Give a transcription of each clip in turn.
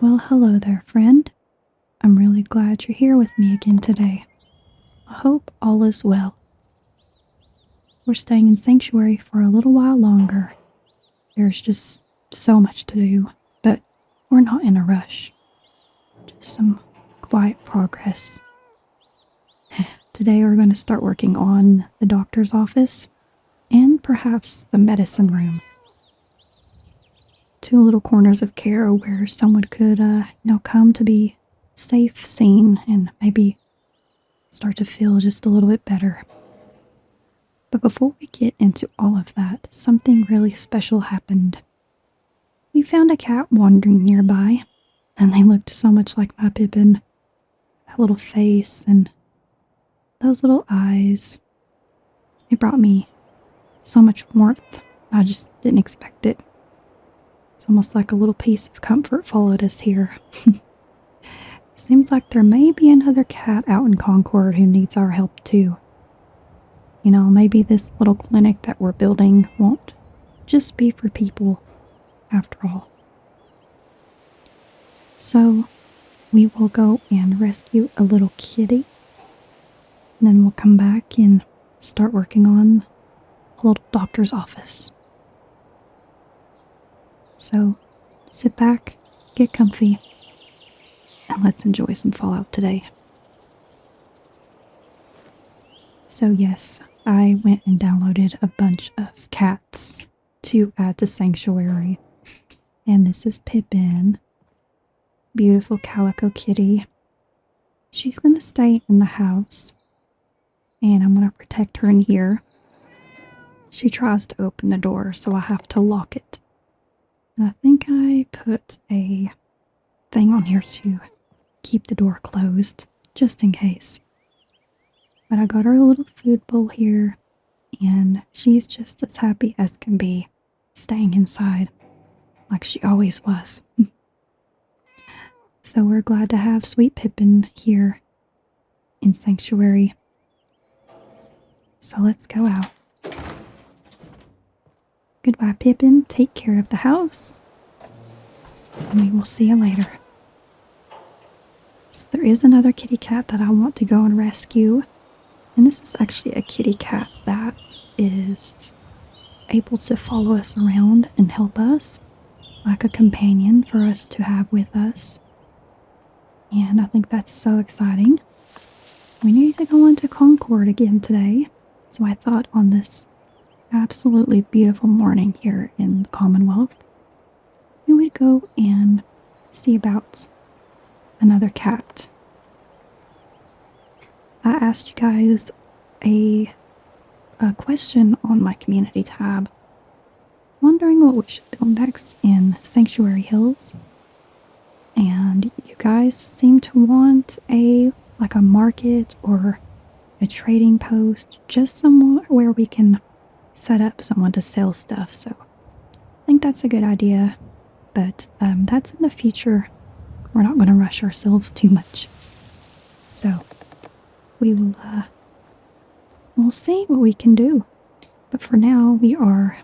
Well, hello there, friend. I'm really glad you're here with me again today. I hope all is well. We're staying in Sanctuary for a little while longer. There's just so much to do, but we're not in a rush. Just some quiet progress. Today we're going to start working on the doctor's office and perhaps the medicine room. Two little corners of care where someone could, come to be safe, seen, and maybe start to feel just a little bit better. But before we get into all of that, something really special happened. We found a cat wandering nearby, and they looked so much like my Pippen. That little face and those little eyes. It brought me so much warmth. I just didn't expect it. It's almost like a little piece of comfort followed us here. Seems like there may be another cat out in Concord who needs our help too. You know, maybe this little clinic that we're building won't just be for people after all. So, we will go and rescue a little kitty. And then we'll come back and start working on a little doctor's office. So, sit back, get comfy, and let's enjoy some Fallout today. So yes, I went and downloaded a bunch of cats to add to Sanctuary. And this is Pippen. Beautiful calico kitty. She's going to stay in the house. And I'm going to protect her in here. She tries to open the door, so I have to lock it. And I think I put a thing on here to keep the door closed, just in case. But I got her a little food bowl here, and she's just as happy as can be, staying inside, like she always was. So we're glad to have Sweet Pippin here in Sanctuary. So let's go out. Goodbye, Pippin. Take care of the house. And we will see you later. So there is another kitty cat that I want to go and rescue. And this is actually a kitty cat that is able to follow us around and help us, like a companion for us to have with us. And I think that's so exciting. We need to go into Concord again today, so I thought on this absolutely beautiful morning here in the Commonwealth, we would go and see about another cat. I asked you guys a question on my community tab, wondering what we should build next in Sanctuary Hills. And you guys seem to want a market or a trading post, just somewhere where we can set up someone to sell stuff. So I think that's a good idea, but that's in the future. We're not going to rush ourselves too much. So we will we'll see what we can do. But for now, we are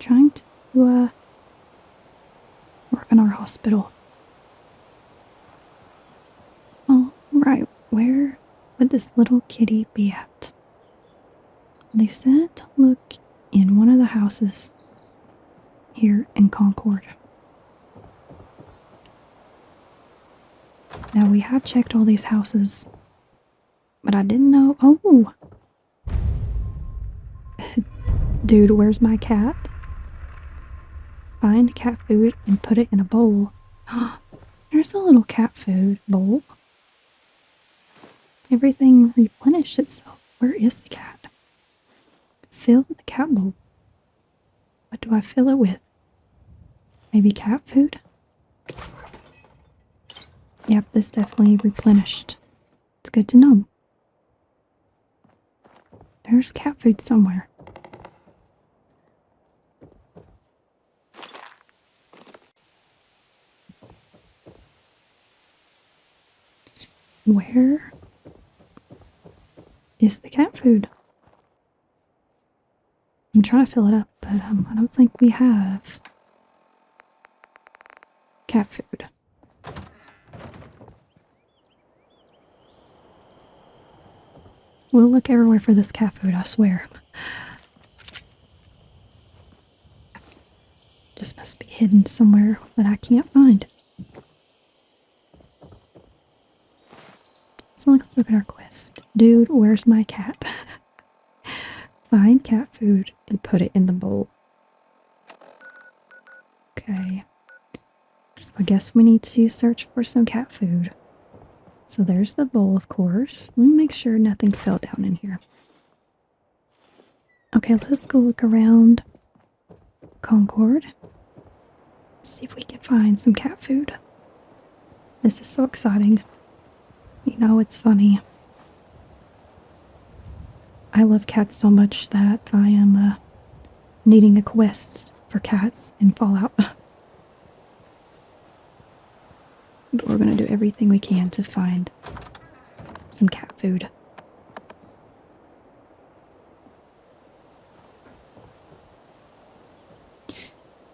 trying to work on our hospital. All right, where would this little kitty be at? They said to look in one of the houses here in Concord. Now, we have checked all these houses, but I didn't know. Oh! Dude, where's my cat? Find cat food and put it in a bowl. There's a little cat food bowl. Everything replenished itself. Where is the cat? Fill the cat bowl. What do I fill it with? Maybe cat food? Yep, this definitely replenished. It's good to know. There's cat food somewhere. Where is the cat food? I'm trying to fill it up, but I don't think we have cat food. We'll look everywhere for this cat food, I swear. Just must be hidden somewhere that I can't find. So let's look at our quest. Dude, where's my cat? Find cat food and put it in the bowl. Okay. So I guess we need to search for some cat food. So there's the bowl, of course. Let me make sure nothing fell down in here. Okay, let's go look around Concord. See if we can find some cat food. This is so exciting. You know, it's funny. I love cats so much that I am needing a quest for cats in Fallout. But we're going to do everything we can to find some cat food.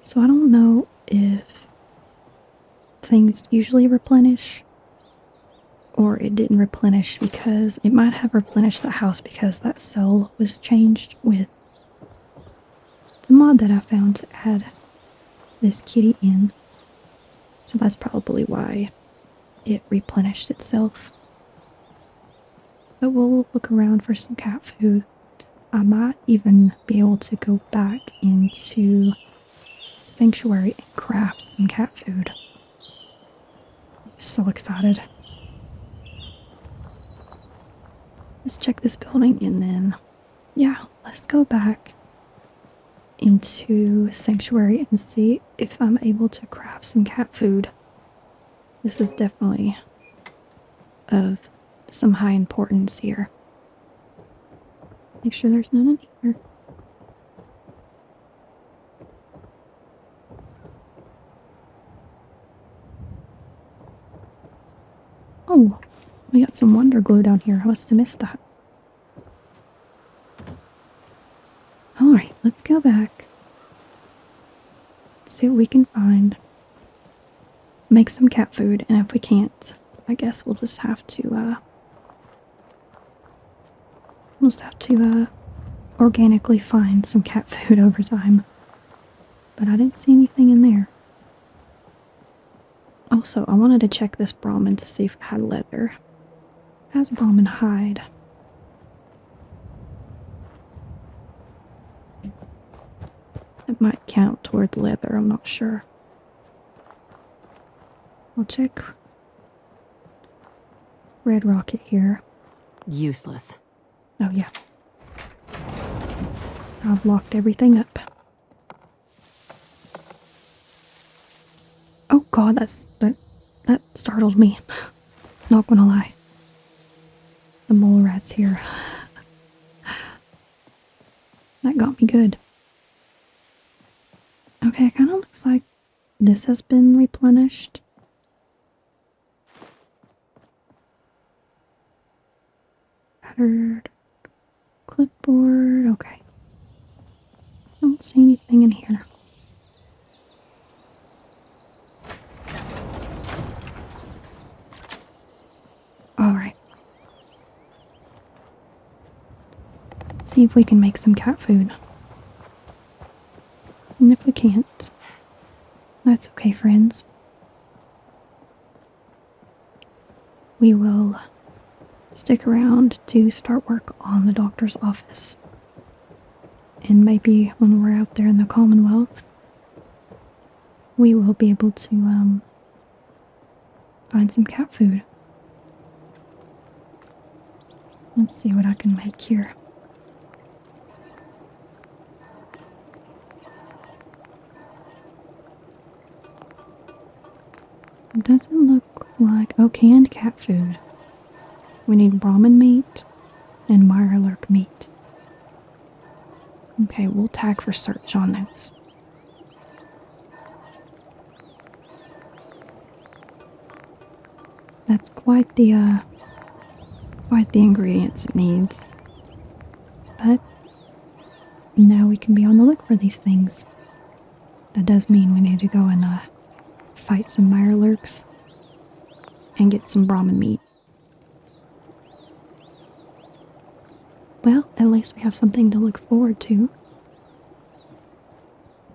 So I don't know if things usually replenish or it didn't replenish, because it might have replenished the house because that cell was changed with the mod that I found to add this kitty in. So that's probably why it replenished itself. But we'll look around for some cat food. I might even be able to go back into Sanctuary and craft some cat food. I'm so excited. Let's check this building and then, yeah, let's go back into Sanctuary and see if I'm able to craft some cat food. This is definitely of some high importance here. Make sure there's none in here. Oh, we got some wonder glue down here. I must have missed that. Alright, let's go back. See what we can find. Make some cat food, and if we can't, I guess we'll just have to, organically find some cat food over time. But I didn't see anything in there. Also, I wanted to check this Brahmin to see if it had leather. It has Brahmin hide. It might count towards leather, I'm not sure. I'll check Red Rocket here. Useless. Oh yeah. I've locked everything up. Oh god, that startled me. Not gonna lie. The mole rat's here. That got me good. Okay, it kinda looks like this has been replenished. Battered clipboard, okay. Don't see anything in here. Alright. Let's see if we can make some cat food. And if we can't, that's okay, friends. We will stick around to start work on the doctor's office. And maybe when we're out there in the Commonwealth, we will be able to find some cat food. Let's see what I can make here. It doesn't look like... Oh, canned cat food. We need Brahmin meat and Mirelurk meat. Okay, we'll tag for search on those. That's quite the ingredients it needs. But now we can be on the look for these things. That does mean we need to go and fight some Mirelurks and get some Brahmin meat. Well, at least we have something to look forward to.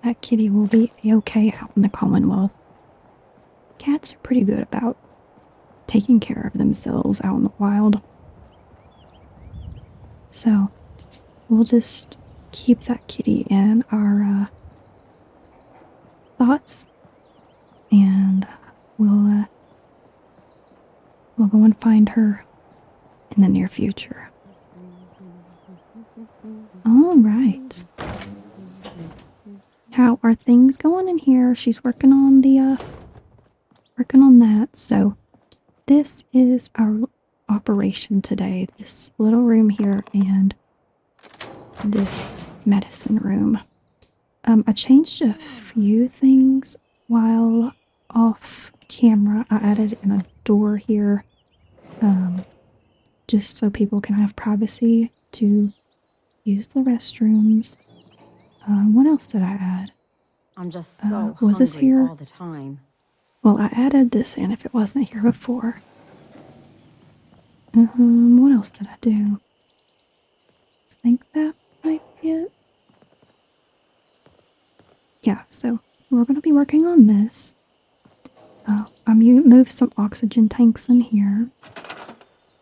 That kitty will be okay out in the Commonwealth. Cats are pretty good about taking care of themselves out in the wild. So, we'll just keep that kitty in our thoughts, and we'll go and find her in the near future. All right. How are things going in here? She's working on that. So this is our operation today. This little room here and this medicine room. I changed a few things while off camera. I added in a door here, just so people can have privacy to use the restrooms. What else did I add? I'm just so was this hungry here? all the time. Well, I added this in if it wasn't here before. What else did I do? I think that might be it. Yeah, so we're going to be working on this. I moved some oxygen tanks in here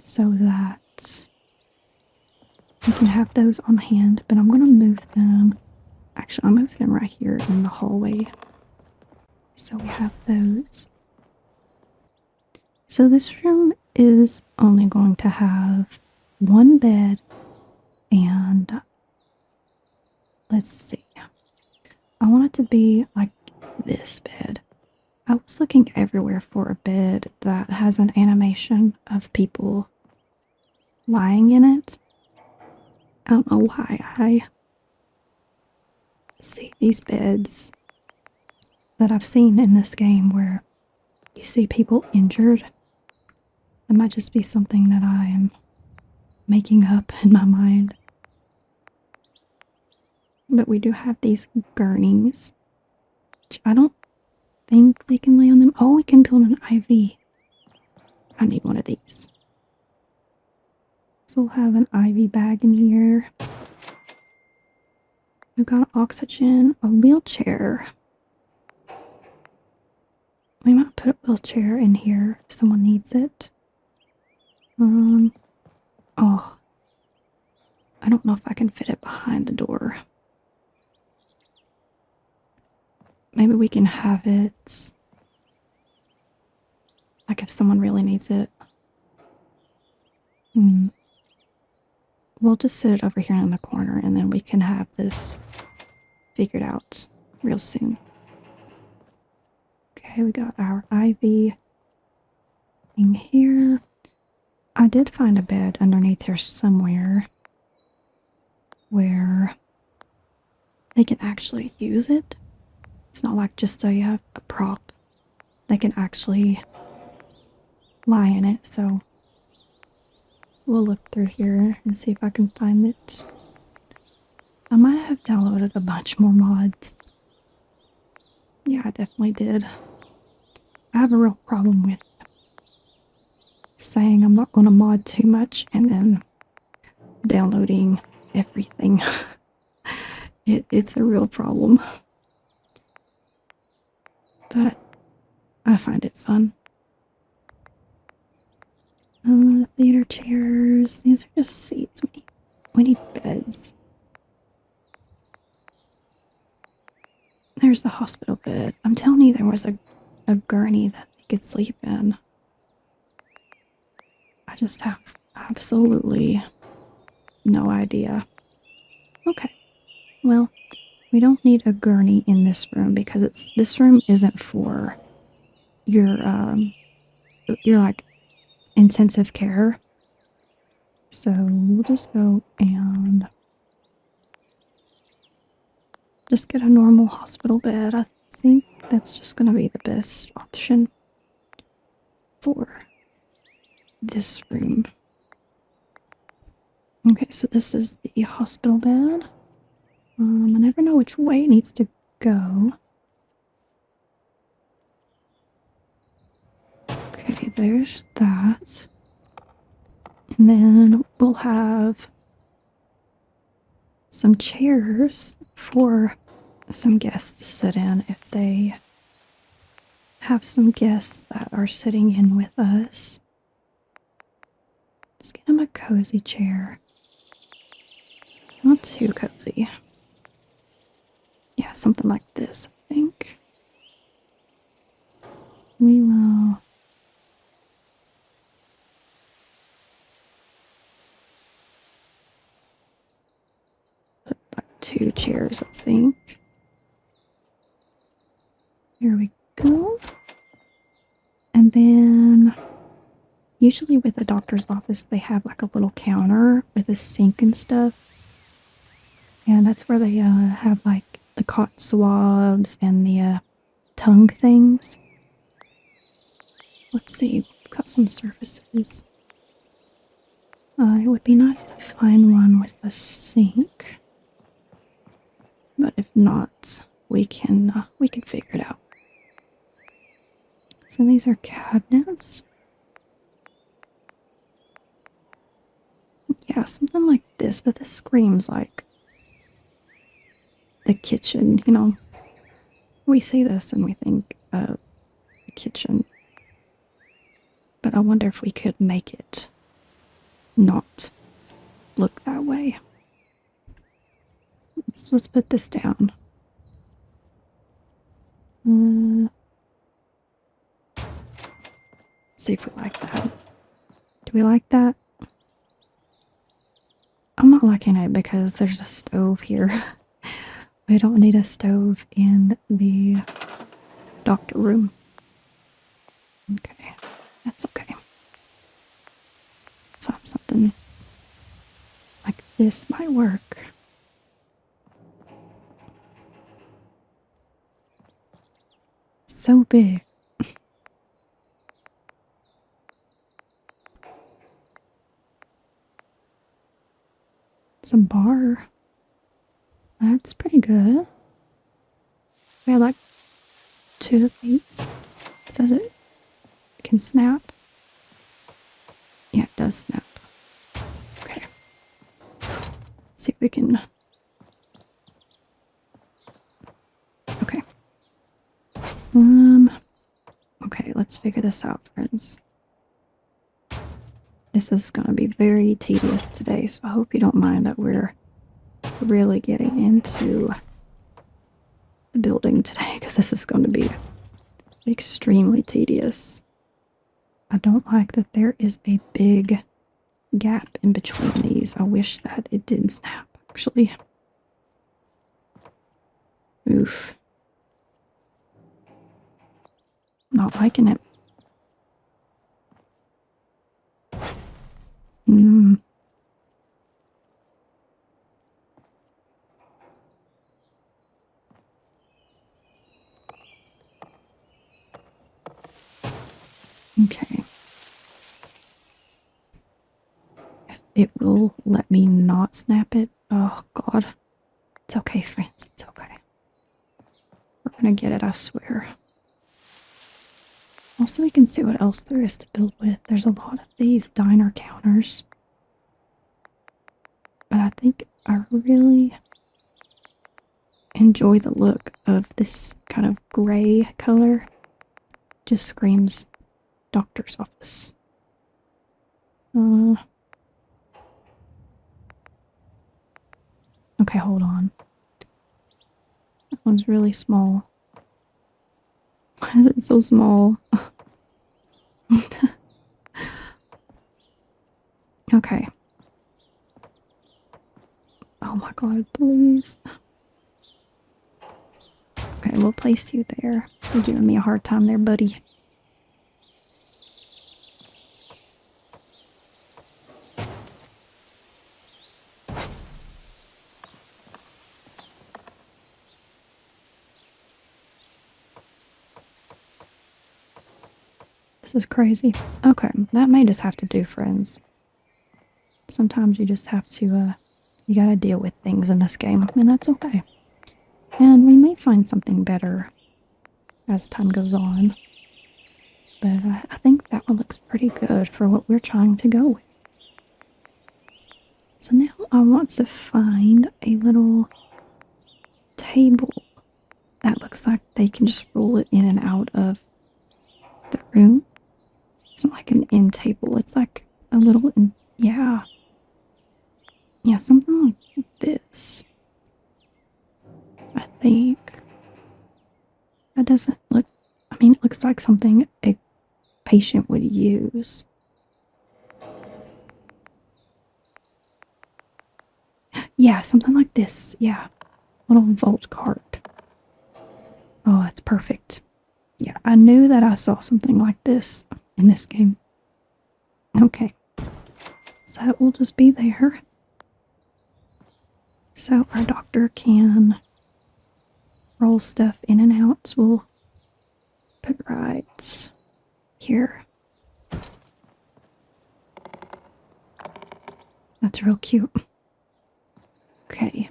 so that we can have those on hand, but I'm going to move them. Actually, I'll move them right here in the hallway. So we have those. So this room is only going to have one bed and let's see. I want it to be like this bed. I was looking everywhere for a bed that has an animation of people lying in it. I don't know why I see these beds that I've seen in this game where you see people injured. That might just be something that I am making up in my mind. But we do have these gurneys, which I don't think they can lay on them. Oh, we can build an IV. I need one of these. So we'll have an IV bag in here. We've got oxygen, a wheelchair. We might put a wheelchair in here if someone needs it. Oh. I don't know if I can fit it behind the door. Maybe we can have it like if someone really needs it. We'll just sit it over here in the corner and then we can have this figured out real soon. Okay, we got our IV thing here. I did find a bed underneath here somewhere where they can actually use it. It's not like just a prop. They can actually lie in it, so we'll look through here and see if I can find it. I might have downloaded a bunch more mods. Yeah, I definitely did. I have a real problem with saying I'm not going to mod too much and then downloading everything. It's a real problem. But I find it fun. Theater chairs. These are just seats. We need beds. There's the hospital bed. I'm telling you, there was a gurney that they could sleep in. I just have absolutely no idea. Okay. Well, we don't need a gurney in this room because this room isn't for your like intensive care. So we'll just go and just get a normal hospital bed. I think that's just going to be the best option for this room. Okay, so this is the hospital bed. I never know which way it needs to go. Okay, there's that. And then we'll have some chairs for some guests to sit in if they have some guests that are sitting in with us. Let's get them a cozy chair. Not too cozy. Yeah, something like this, I think. We will put like 2 chairs, I think. Here we go. And then usually with a doctor's office, they have like a little counter with a sink and stuff. And that's where they have like the cotton swabs and the tongue things. Let's see, we've got some surfaces. It would be nice to find one with a sink. But if not, we can figure it out. So these are cabinets. Yeah, something like this, but this screams like the kitchen, you know. We see this and we think the kitchen. But I wonder if we could make it not look that way. Let's put this down. See if we like that. Do we like that? I'm not liking it because there's a stove here. We don't need a stove in the doctor room. Okay, that's okay. Find something like this might work. It's so big. Some bar. That's pretty good. We had like 2 of these. Says it can snap. Yeah, it does snap. Okay. See if we can. Okay. Okay, let's figure this out, friends. This is going to be very tedious today, so I hope you don't mind that we're really getting into the building today, because this is going to be extremely tedious. I don't like that there is a big gap in between these. I wish that it didn't snap, actually. Oof. Not liking it. Okay. If it will let me not snap it. Oh, God. It's okay, friends. It's okay. We're gonna get it, I swear. Also, we can see what else there is to build with. There's a lot of these diner counters. But I think I really enjoy the look of this kind of gray color. Just screams doctor's office. Okay, hold on. That one's really small. Why is it so small? Okay. Oh my God, please. Okay, we'll place you there. You're giving me a hard time there, buddy. This is crazy. Okay, that may just have to do, friends. Sometimes you just have to, you gotta deal with things in this game, and that's okay. And we may find something better as time goes on. But I think that one looks pretty good for what we're trying to go with. So now I want to find a little table that looks like they can just roll it in and out of the room. It's not like an end table. It's like a little, yeah. Yeah, something like this. I think. That doesn't look, I mean, it looks like something a patient would use. Yeah, something like this. Yeah. Little vault cart. Oh, that's perfect. Yeah, I knew that I saw something like this in this game. Okay. So that will just be there. So our doctor can roll stuff in and out. So we'll put right here. That's real cute. Okay.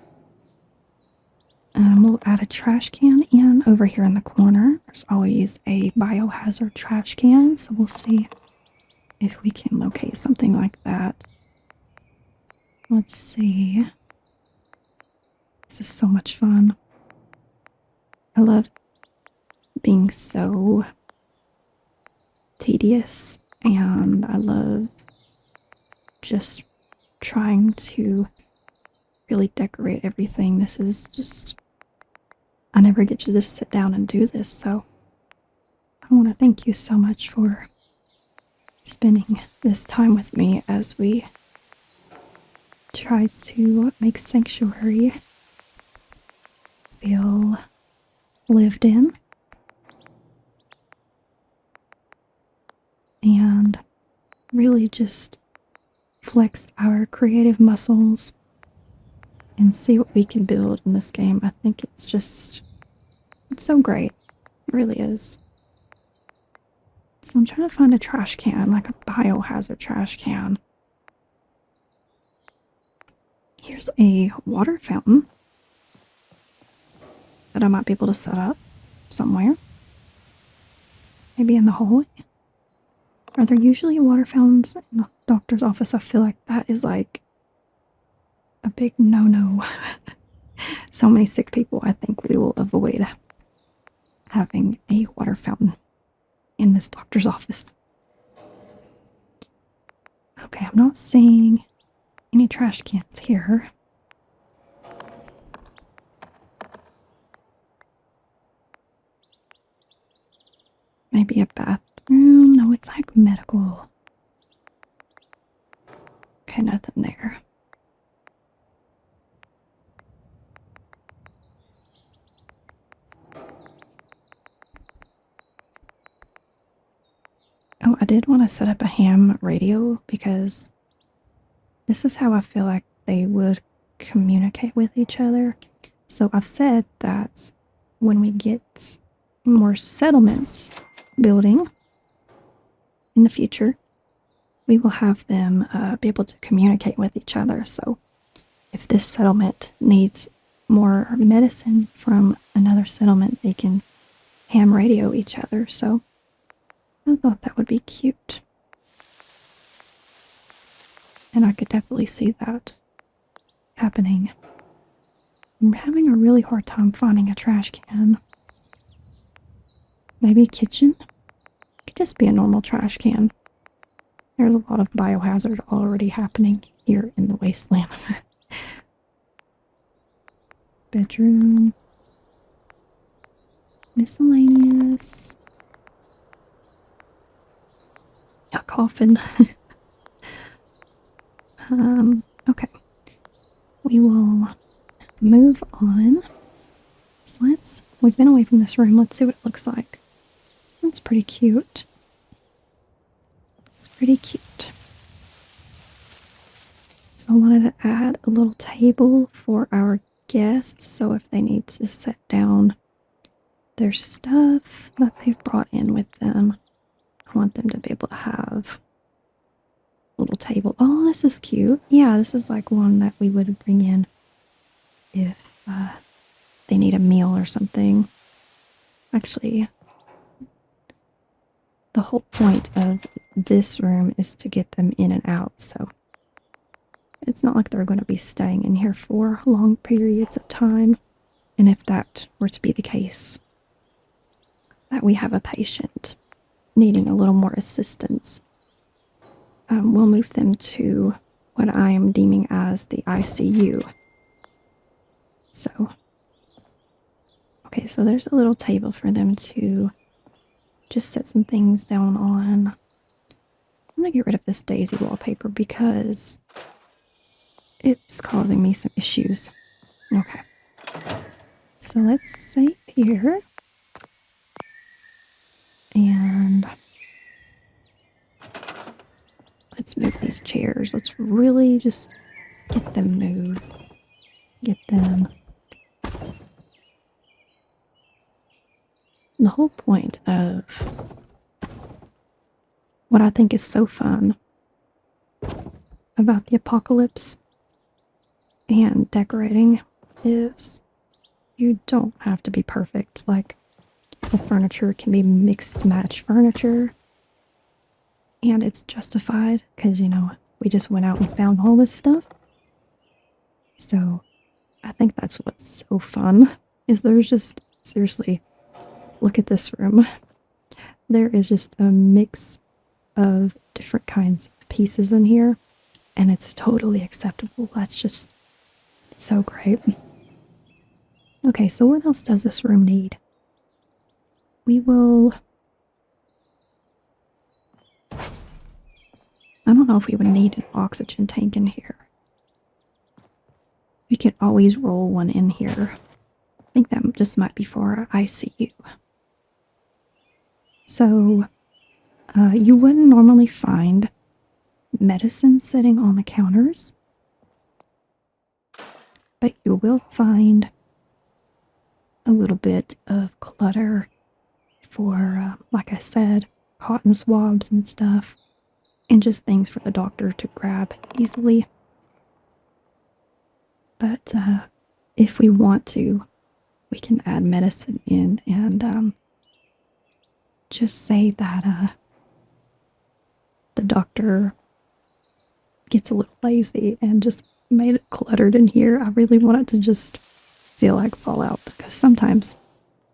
We'll add a trash can in over here in the corner. There's always a biohazard trash can, so we'll see if we can locate something like that. Let's see. This is so much fun. I love being so tedious, and I love just trying to really decorate everything. This is just, I never get to just sit down and do this, so I want to thank you so much for spending this time with me as we try to make Sanctuary feel lived in and really just flex our creative muscles and see what we can build in this game. I think it's so great. It really is. So I'm trying to find a trash can, like a biohazard trash can. Here's a water fountain that I might be able to set up somewhere. Maybe in the hallway. Are there usually water fountains in the doctor's office? I feel like that is like a big no-no. So many sick people. I think we will avoid having a water fountain in this doctor's office. Okay, I'm not seeing any trash cans here. Maybe a bathroom? No, it's like medical. Okay, nothing there. Oh, I did want to set up a ham radio because this is how I feel like they would communicate with each other. So I've said that when we get more settlements building in the future, we will have them be able to communicate with each other. So if this settlement needs more medicine from another settlement, they can ham radio each other. So I thought that would be cute. And I could definitely see that happening. I'm having a really hard time finding a trash can. Maybe a kitchen? It could just be a normal trash can. There's a lot of biohazard already happening here in the wasteland. Bedroom. Miscellaneous. A coffin. Okay. We will move on. So we've been away from this room. Let's see what it looks like. That's pretty cute. It's pretty cute. So I wanted to add a little table for our guests. So if they need to set down their stuff that they've brought in with them, I want them to be able to have a little table. Oh, this is cute. Yeah, this is like one that we would bring in if they need a meal or something. Actually, the whole point of this room is to get them in and out, so It's not like they're going to be staying in here for long periods of time. And if that were to be the case, that we have a patient needing a little more assistance, we'll move them to what I am deeming as the ICU. So, okay, so there's a little table for them to just set some things down on. I'm going to get rid of this daisy wallpaper because it's causing me some issues. Okay. So let's save here. And let's move these chairs. Let's really just get them moved. Get them. The whole point of what I think is so fun about the apocalypse and decorating is you don't have to be perfect. Like, the furniture can be mixed match furniture, and it's justified because, you know, we just went out and found all this stuff. So I think that's what's so fun, is there's just, seriously, look at this room. There is just a mix of different kinds of pieces in here, and it's totally acceptable. That's just, it's so great. Okay, so what else does this room need? We will... I don't know if we would need an oxygen tank in here. We could always roll one in here. I think that just might be for our ICU. So, you wouldn't normally find medicine sitting on the counters, but you will find a little bit of clutter for, like I said, cotton swabs and stuff, and just things for the doctor to grab easily. But if we want to, we can add medicine in and just say that the doctor gets a little lazy and just made it cluttered in here. I really want it to just feel like Fallout, because sometimes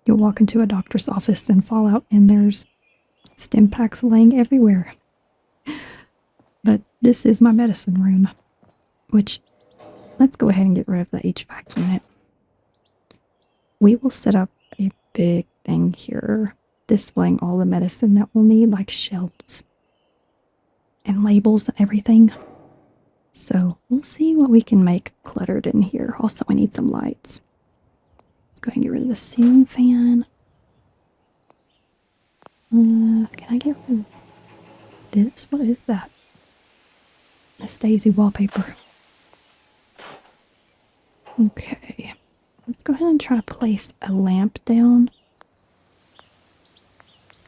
you'll walk into a doctor's office in Fallout and there's stim packs laying everywhere. But this is my medicine room, which, let's go ahead and get rid of the HVAC unit. We will set up a big thing here displaying all the medicine that we'll need, like shelves and labels and everything. So we'll see what we can make cluttered in here. Also, I need some lights. Let's go ahead and get rid of the ceiling fan. Can I get rid of this? What is that? It's daisy wallpaper. Okay. Let's go ahead and try to place a lamp down.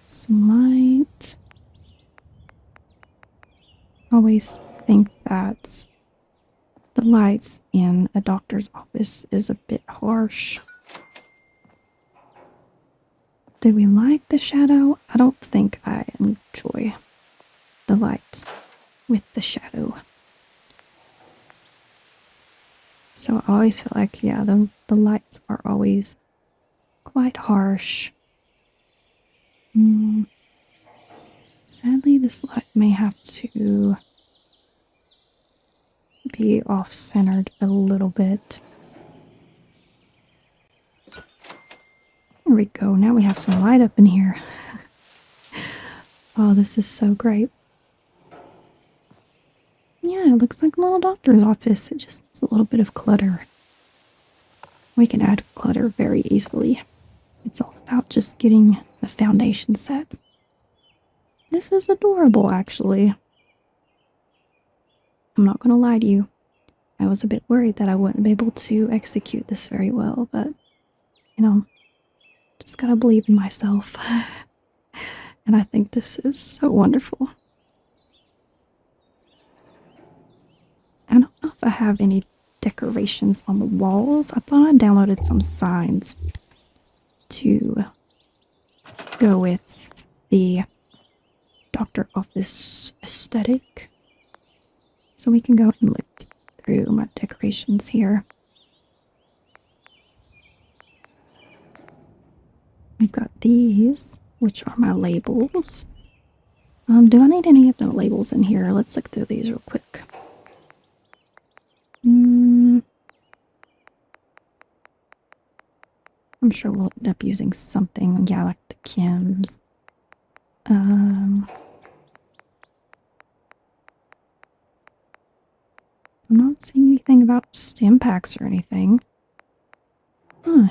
Some light. Always think that the lights in a doctor's office is a bit harsh. Do we like the shadow? I don't think I enjoy the light with the shadow. So I always feel like, yeah, the lights are always quite harsh. Sadly, this light may have to be off-centered a little bit. There we go. Now we have some light up in here. Oh, this is so great. Yeah, it looks like a little doctor's office. It just needs a little bit of clutter. We can add clutter very easily. It's all about just getting the foundation set. This is adorable, actually. I'm not going to lie to you. I was a bit worried that I wouldn't be able to execute this very well, but, you know, just gotta believe in myself. And I think this is so wonderful. I don't know if I have any decorations on the walls. I thought I downloaded some signs to go with the doctor office aesthetic. So we can go and look through my decorations here. We've got these, which are my labels. Do I need any of the labels in here? Let's look through these real quick. I'm sure we'll end up using something. Yeah, like the chems. I'm not seeing anything about stim packs or anything. Huh.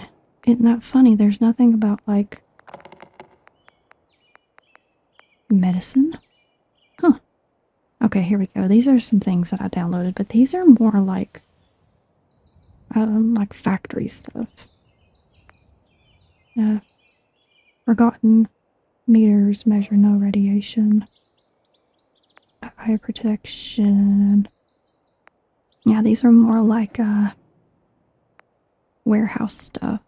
Isn't that funny? There's nothing about, like, medicine? Huh. Okay, here we go. These are some things that I downloaded, but these are more like factory stuff. Forgotten meters measure no radiation. Eye protection. Yeah, these are more like warehouse stuff.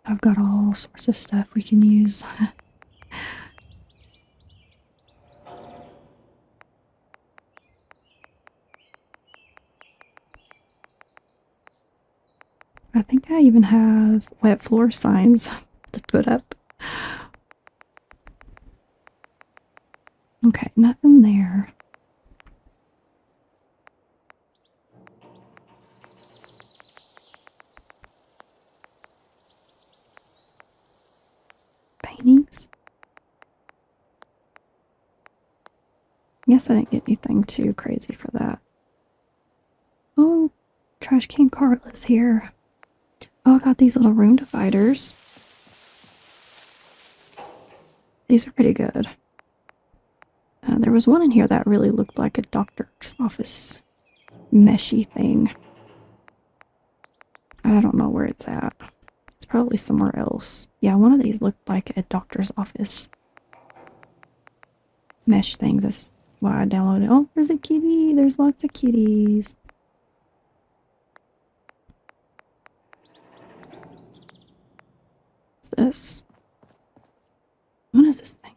I've got all sorts of stuff we can use. I think I even have wet floor signs to put up. Okay, nothing there. Paintings? Guess I didn't get anything too crazy for that. Oh, trash can Carla's here. Oh, I got these little room dividers. These are pretty good. There was one in here that really looked like a doctor's office meshy thing. I don't know where it's at. It's probably somewhere else. Yeah, one of these looked like a doctor's office mesh thing. That's why I downloaded it. Oh, there's a kitty. There's lots of kitties. What's this? What is this thing?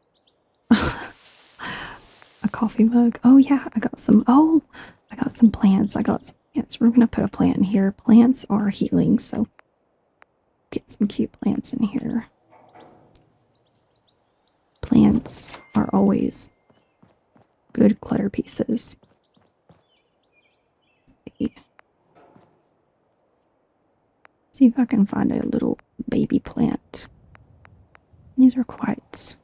A coffee mug. Oh yeah, I got some. Oh, I got some plants. I got some plants. We're gonna put a plant in here. Plants are healing, so get some cute plants in here. Plants are always good clutter pieces. See if I can find a little baby plant. These are quite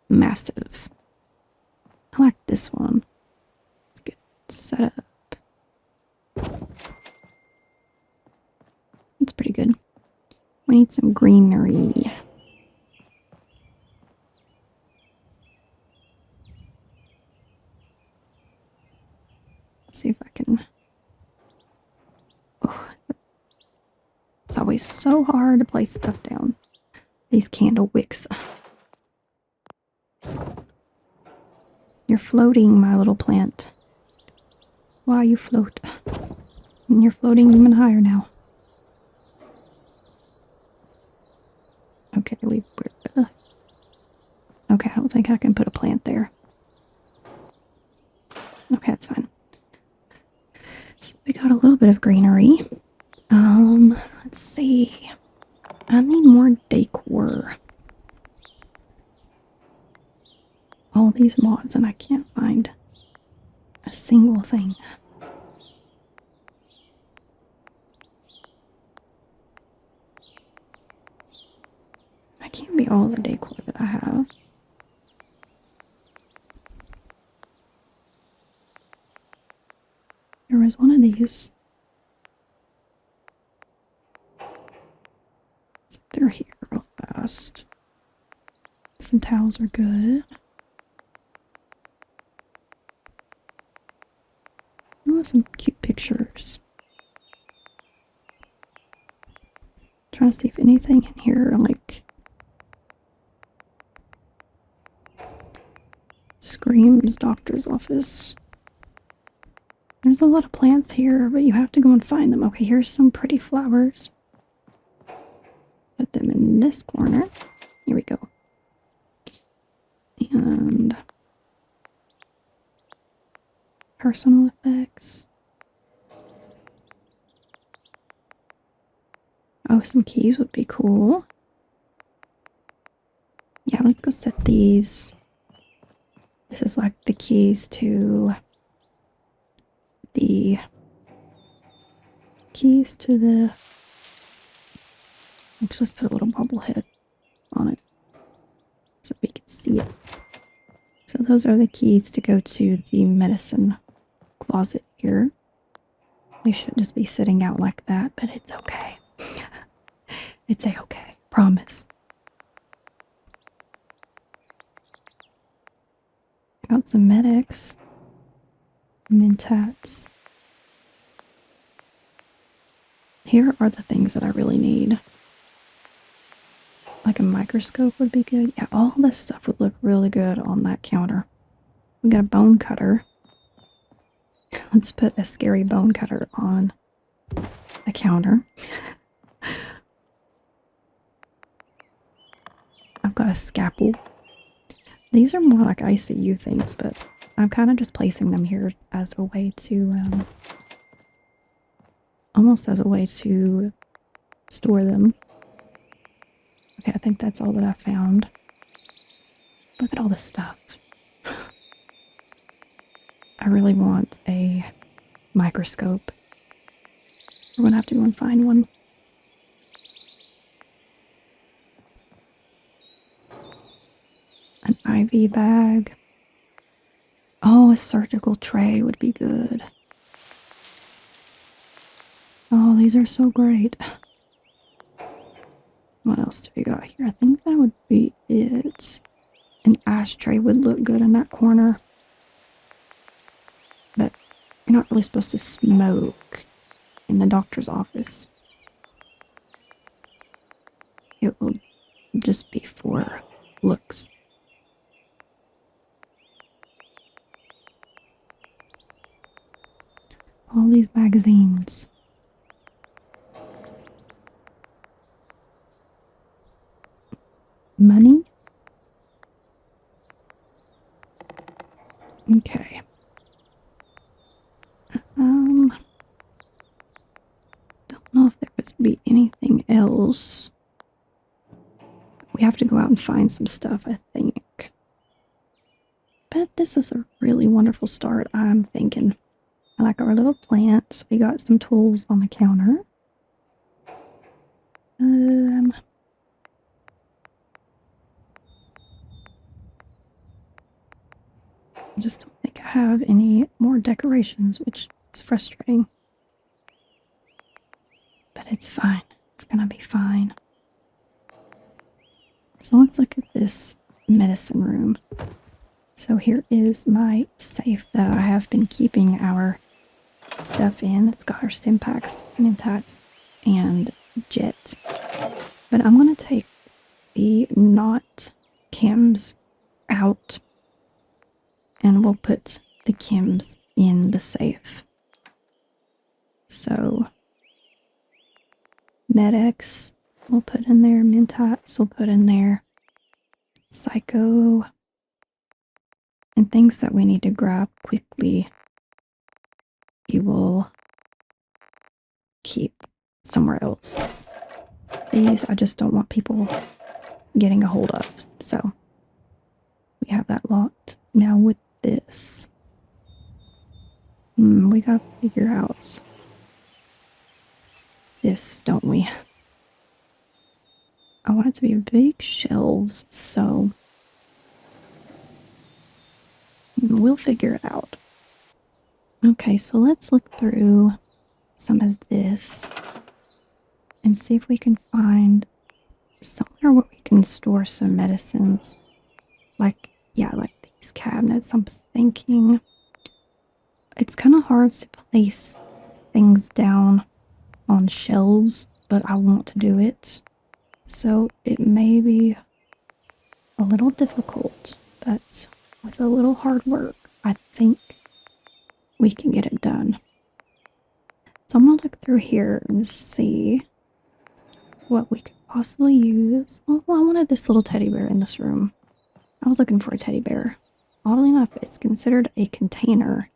massive. I like this one. Let's get it set up. It's pretty good. We need some greenery. See if I can. Oh, it's always so hard to place stuff down. These candle wicks. You're floating, my little plant. Why you float? And you're floating even higher now. Okay, okay, I don't think I can put a plant there. Okay, that's fine. So we got a little bit of greenery. Let's see. I need more decor. All these mods and I can't find a single thing. That can't be all the decor that I have. There was one of these. Let's look through here real fast. Some towels are good. Oh, some cute pictures. Trying to see if anything in here like screams doctor's office. There's a lot of plants here, but you have to go and find them. Okay, here's some pretty flowers. Put them in this corner. Here we go. And personal effects. Oh, some keys would be cool. Yeah, let's go set these. This is like the keys to the actually, let's put a little bobblehead on it so we can see it. So those are the keys to go to the medicine closet here. They should just be sitting out like that, but it's okay. It's a-okay. Promise. Got some medics. Mentats. Here are the things that I really need. Like a microscope would be good. Yeah, all this stuff would look really good on that counter. We got a bone cutter. Let's put a scary bone cutter on the counter. I've got a scalpel. These are more like ICU things, but I'm kind of just placing them here as a way to, almost as a way to store them. Okay, I think that's all that I found. Look at all this stuff. I really want a microscope. We're gonna have to go and find one. An IV bag. Oh, a surgical tray would be good. Oh, these are so great. What else do we got here? I think that would be it. An ashtray would look good in that corner. But you're not really supposed to smoke in the doctor's office. It will just be for looks. All these magazines. Money? Okay. Don't know if there would be anything else. We have to go out and find some stuff, I think. But this is a really wonderful start, I'm thinking. I like our little plants. We got some tools on the counter. I just don't think I have any more decorations, which is frustrating. But it's fine. It's gonna be fine. So let's look at this medicine room. So here is my safe that I have been keeping our stuff in. It's got our stim packs, mentats, and jet. But I'm gonna take the not chems out, and we'll put the chems in the safe. So Med-X we'll put in there, mentats we'll put in there, psycho, and things that we need to grab quickly we will keep somewhere else. These I just don't want people getting a hold of, so we have that locked. Now with this, we gotta figure out this, don't we? I want it to be big shelves, so we'll figure it out. Okay, so let's look through some of this and see if we can find somewhere where we can store some medicines. Like, yeah, like these cabinets, I'm thinking. It's kind of hard to place things down on shelves, but I want to do it. So it may be a little difficult, but with a little hard work, I think we can get it done. So I'm gonna look through here and see what we could possibly use. Oh, I wanted this little teddy bear in this room. I was looking for a teddy bear. Oddly enough, it's considered a container.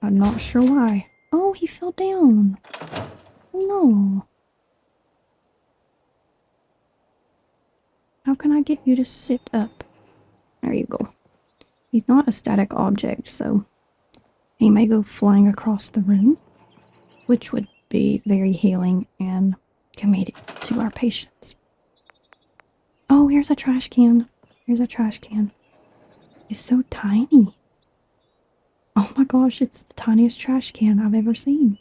I'm not sure why. Oh, he fell down. Oh no. How can I get you to sit up? There you go. He's not a static object, so he may go flying across the room, which would be very healing and comedic to our patients. Oh, here's a trash can. Here's a trash can. It's so tiny. Oh my gosh, it's the tiniest trash can I've ever seen.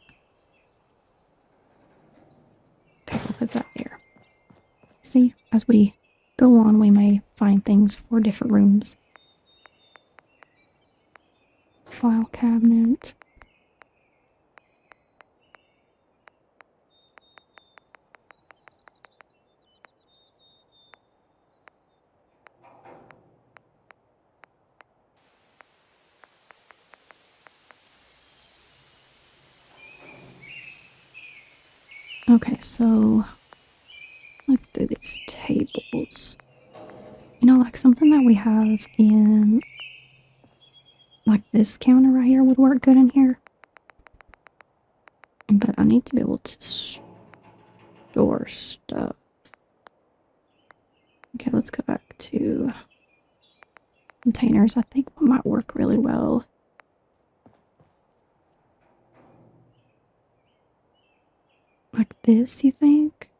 Okay, we'll put that there. See, as we go on, we may find things for different rooms. File cabinet. Okay, so look through these tables. You know, like something that we have in, like this counter right here would work good in here. But I need to be able to store stuff. Okay, let's go back to containers. I think what might work really well. Like this, you think?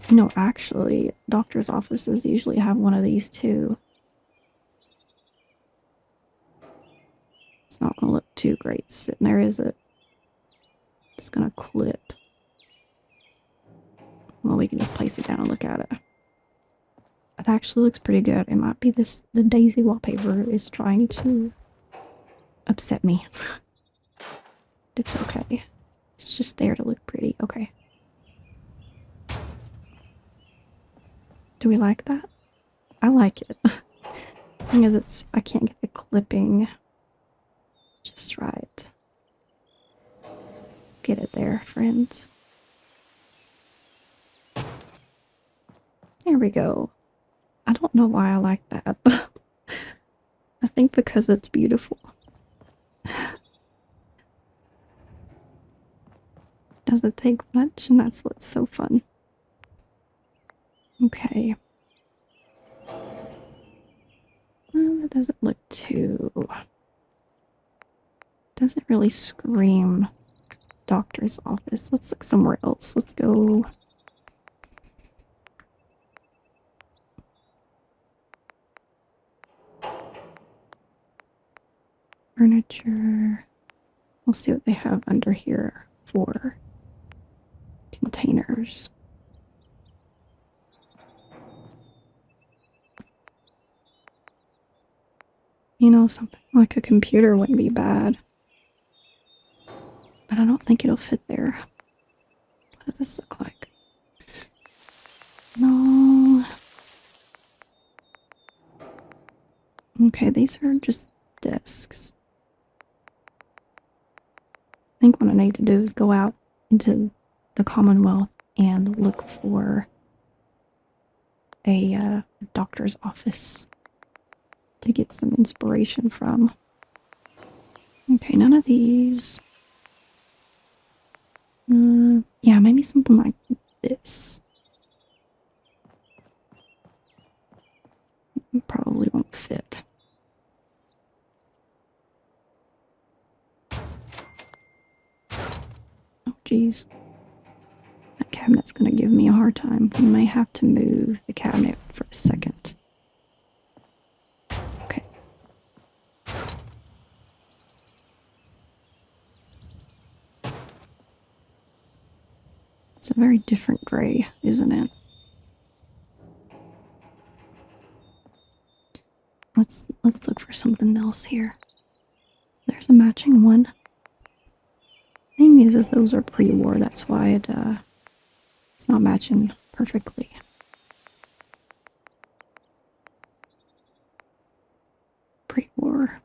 You know, actually, doctor's offices usually have one of these too. It's not going to look too great sitting there, is it? It's going to clip. Well, we can just place it down and look at it. It actually looks pretty good. It might be this, the daisy wallpaper is trying to upset me. It's okay. It's just there to look pretty. Okay. Do we like that? I like it. Because I can't get the clipping just right. Get it there, friends. There we go. I don't know why I like that. I think because it's beautiful. Doesn't take much, and that's what's so fun. Okay. That doesn't look too... Doesn't really scream doctor's office. Let's look somewhere else. Let's go... Furniture. We'll see what they have under here for containers. You know, something like a computer wouldn't be bad. But I don't think it'll fit there. What does this look like? No. Okay, these are just desks. I think what I need to do is go out into the Commonwealth and look for a doctor's office to get some inspiration from. Okay, none of these. Yeah, maybe something like this. It probably won't fit. Oh, geez. That cabinet's gonna give me a hard time. We may have to move the cabinet for a second. Okay. It's a very different gray, isn't it? Let's look for something else here. There's a matching one. Thing is those are pre-war, that's why it's not matching perfectly. Pre-war.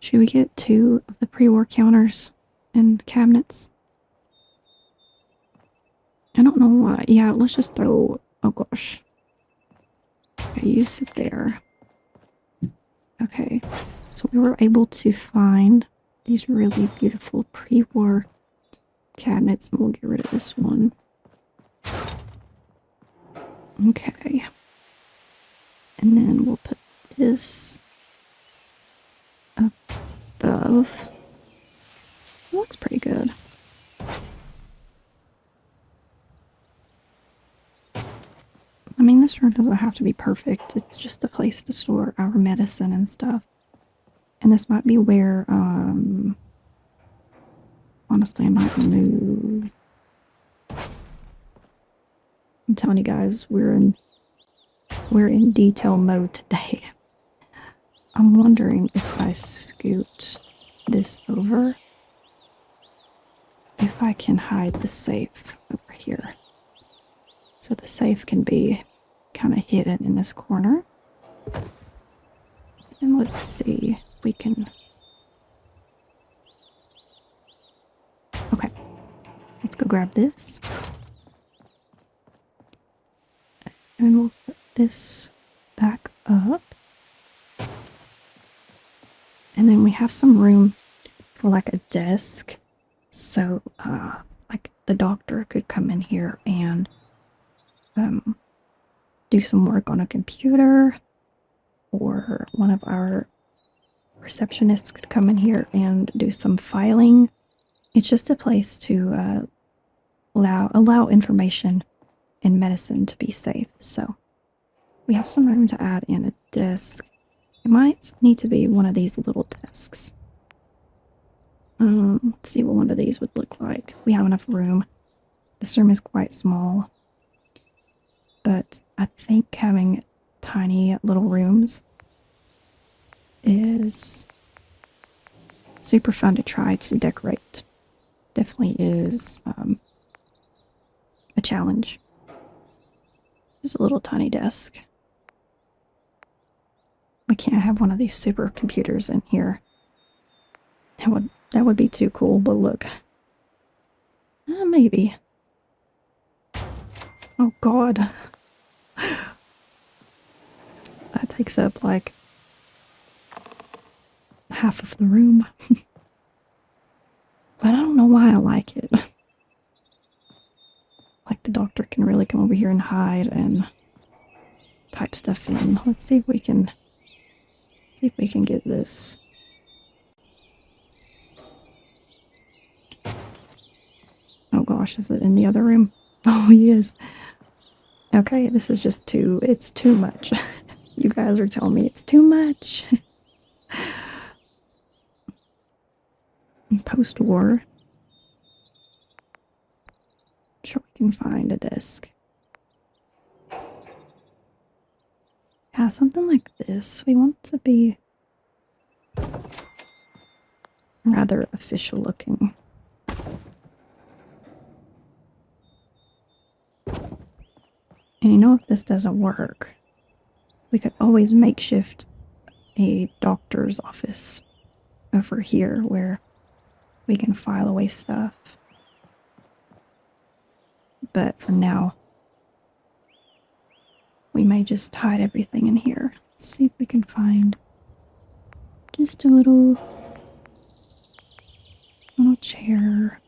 Should we get 2 of the pre-war counters and cabinets? I don't know why. Yeah, let's just throw... Oh gosh. Okay, you sit there. Okay. So we were able to find these really beautiful pre-war cabinets. And we'll get rid of this one. Okay. And then we'll put this above. That looks pretty good. I mean, this room doesn't have to be perfect. It's just a place to store our medicine and stuff. And this might be where, honestly, I might move. I'm telling you guys, we're in detail mode today. I'm wondering if I scoot this over, if I can hide the safe over here. So the safe can be kind of hidden in this corner. And let's see if we can... Okay, let's go grab this. And we'll put this back up. And then we have some room for like a desk. So, like the doctor could come in here and do some work on a computer, or one of our receptionists could come in here and do some filing. It's just a place to allow information and medicine to be safe. So we have some room to add in a desk. It might need to be one of these little desks. Let's see what one of these would look like. We have enough room. This room is quite small, but I think having tiny little rooms is super fun to try to decorate. Definitely is a challenge. There's a little tiny desk. We can't have one of these supercomputers in here. That would be too cool, but look. Maybe. Oh god. That takes up like half of the room. But I don't know why I like it. Like the doctor can really come over here and hide and type stuff in. Let's see if we can get this. Oh gosh, is it in the other room? Oh, he is. Okay, this is just it's too much. You guys are telling me it's too much. Post-war. Sure we can find a desk. Yeah, something like this. We want to be rather official looking. And you know, if this doesn't work, we could always makeshift a doctor's office over here where we can file away stuff. But for now, we may just hide everything in here. Let's see if we can find just a little chair.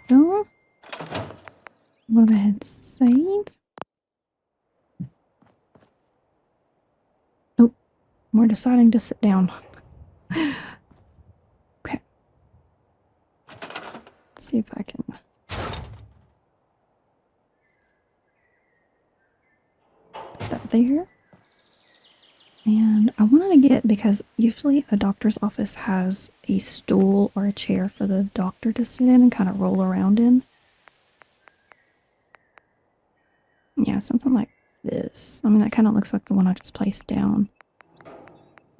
So, go ahead and save. Nope, we're deciding to sit down. Okay. See if I can. Put that there. And I wanted to get, because usually a doctor's office has a stool or a chair for the doctor to sit in and kind of roll around in. Yeah, something like this. I mean, that kind of looks like the one I just placed down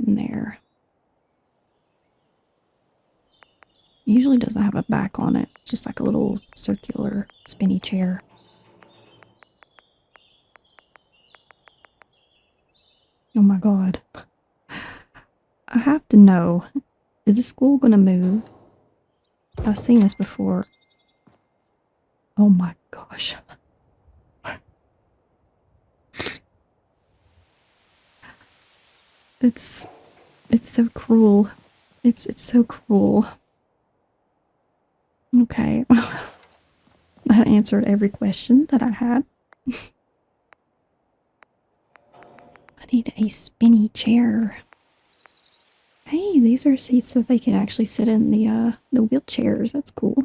in there. It usually doesn't have a back on it, just like a little circular spinny chair. Oh my god. I have to know. Is the school gonna move? I've seen this before. Oh my gosh. It's so cruel. It's so cruel. Okay. That answered every question that I had. I need a spinny chair. Hey, these are seats that they can actually sit in the wheelchairs. That's cool.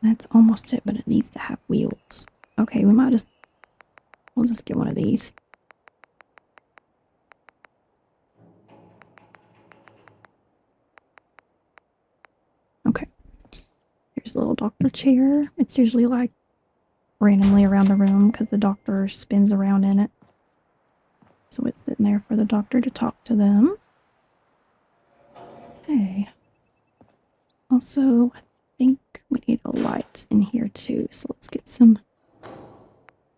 That's almost it, but it needs to have wheels. Okay, we'll just get one of these. Okay. Here's a little doctor chair. It's usually like randomly around the room because the doctor spins around in it. So it's sitting there for the doctor to talk to them. Okay. Also, I think we need a light in here too, so let's get some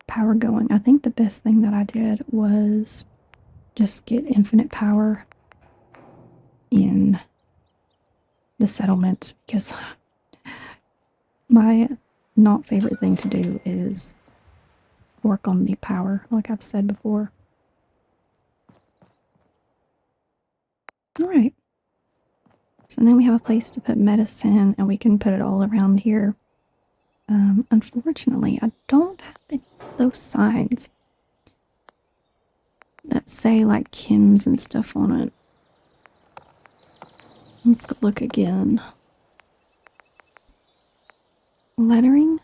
power going. I think the best thing that I did was just get infinite power in the settlement because my not favorite thing to do is work on the power, like I've said before. Alright. So now we have a place to put medicine and we can put it all around here. Unfortunately, I don't have those signs that say like Kim's and stuff on it. Let's go look again. Lettering?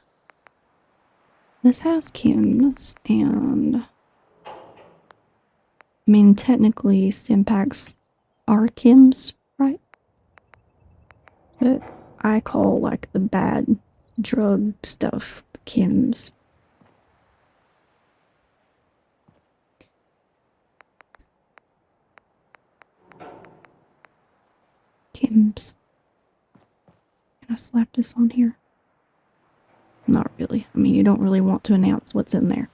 This has Kim's and I mean technically stim packs are Kim's, right? But I call like the bad drug stuff Kim's. Kim's. Can I slap this on here? Not really. I mean, you don't really want to announce what's in there.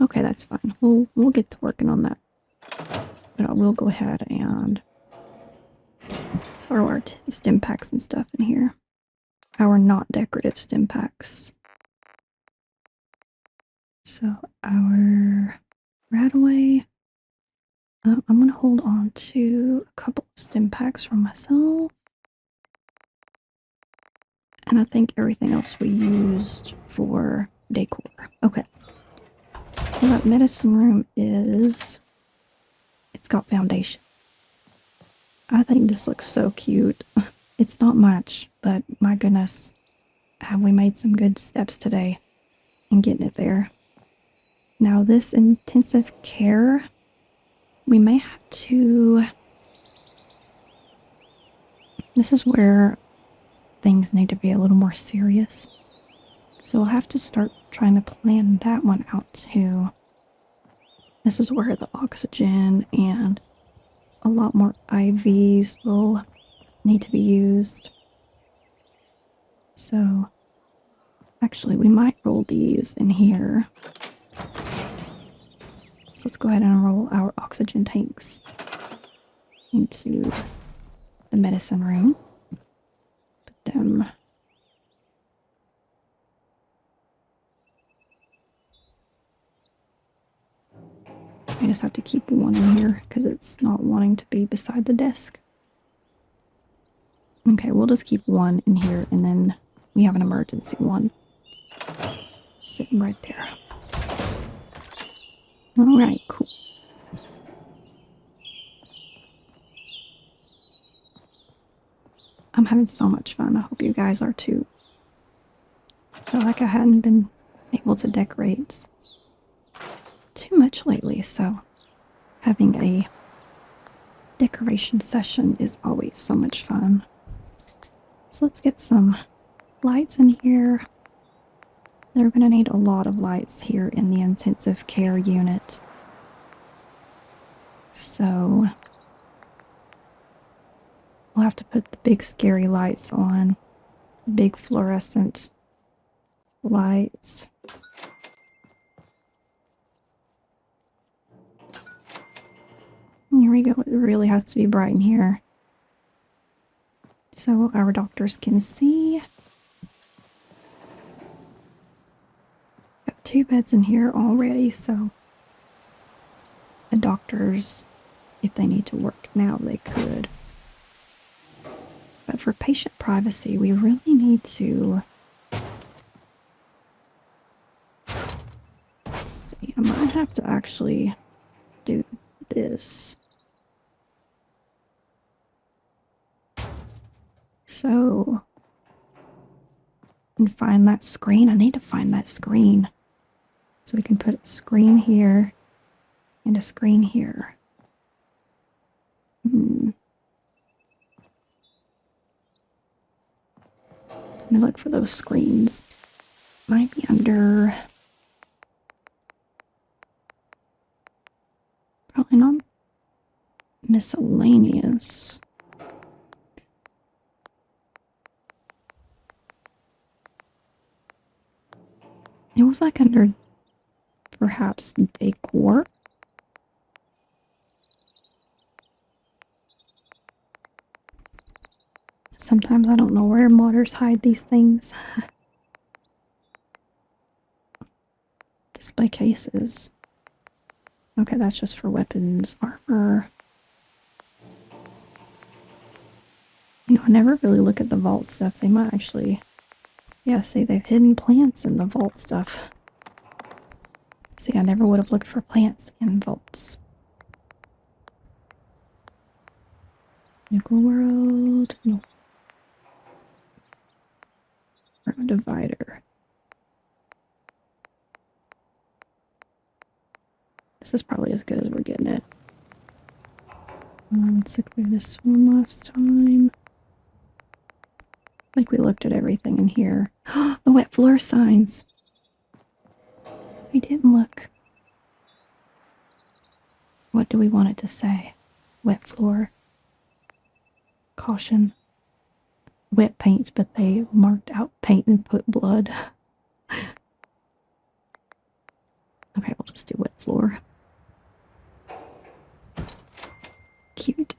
Okay, that's fine. We'll get to working on that. But I will go ahead and throw our stim packs and stuff in here. Our not decorative stim packs. So our Radaway. I'm going to hold on to a couple of stim packs for myself. And I think everything else we used for decor. Okay. So that medicine room it's got foundation. I think this looks so cute. It's not much, but my goodness, have we made some good steps today in getting it there. Now this intensive care, we may have to... This is where things need to be a little more serious. So we'll have to start trying to plan that one out too. This is where the oxygen and a lot more IVs will need to be used. So actually we might roll these in here. So let's go ahead and roll our oxygen tanks into the medicine room. Put them... I just have to keep one in here because it's not wanting to be beside the desk. Okay, we'll just keep one in here and then we have an emergency one sitting right there. Alright, cool. I'm having so much fun. I hope you guys are too. I feel like I hadn't been able to decorate too much lately, so having a decoration session is always so much fun. So let's get some lights in here. They're going to need a lot of lights here in the intensive care unit. So we'll have to put the big scary lights on. Big fluorescent lights. Here we go. It really has to be bright in here, so our doctors can see. Got 2 beds in here already, so the doctors, if they need to work now, they could. But for patient privacy, we really need to... Let's see, I might have to actually do this. So, and find that screen. I need to find that screen. So we can put a screen here and a screen here. Let me look for those screens. Might be under... Probably not miscellaneous. It was like under perhaps decor. Sometimes I don't know where modders hide these things. Display cases. Okay, that's just for weapons, armor. You know, I never really look at the vault stuff. They might actually... Yeah, see, they've hidden plants in the vault stuff. See, I never would have looked for plants in vaults. Nickel world. No. Room divider. This is probably as good as we're getting it. Let's look through this one last time. I think we looked at everything in here. The wet floor signs. We didn't look. What do we want it to say? Wet floor. Caution. Wet paint, but they marked out paint and put blood. Okay, we'll just do wet floor. Cute.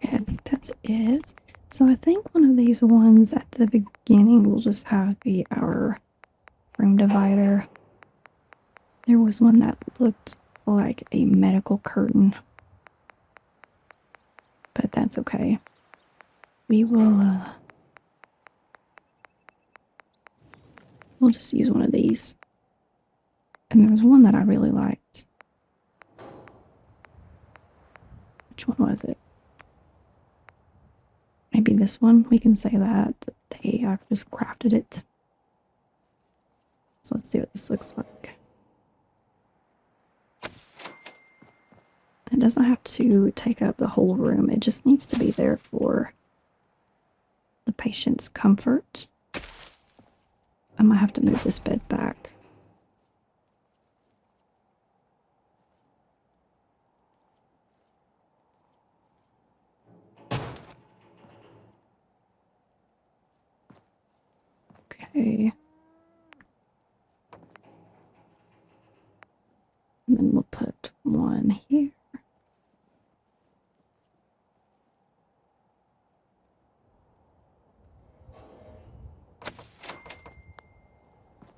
Okay, I think that's it. So I think one of these ones at the beginning will just have be our room divider. There was one that looked like a medical curtain, but that's okay. We will, we'll just use one of these. And there was one that I really liked. Which one was it? Maybe this one? We can say that. They just crafted it. So let's see what this looks like. It doesn't have to take up the whole room. It just needs to be there for the patient's comfort. I might have to move this bed back. Okay. And then we'll put one here.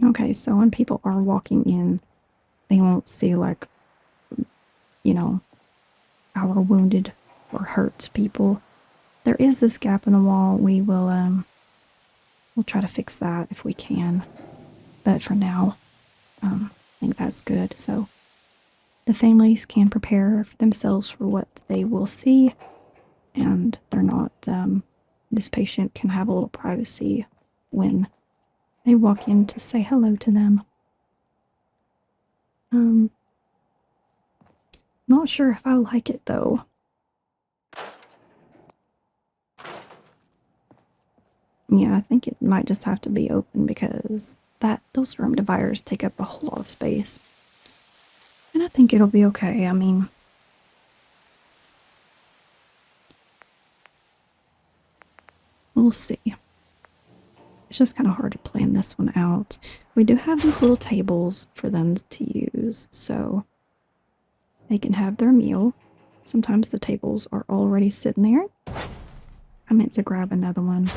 Okay, so when people are walking in, they won't see, like, you know, our wounded or hurt people. There is this gap in the wall. We will, we'll try to fix that if we can. But for now, I think that's good. So the families can prepare for themselves for what they will see, and they're not, this patient can have a little privacy when they walk in to say hello to them. Not sure if I like it though. Yeah, I think it might just have to be open because those room dividers take up a whole lot of space. And I think it'll be okay. I mean, we'll see. It's just kind of hard to plan this one out. We do have these little tables for them to use, so they can have their meal. Sometimes the tables are already sitting there. I meant to grab another one.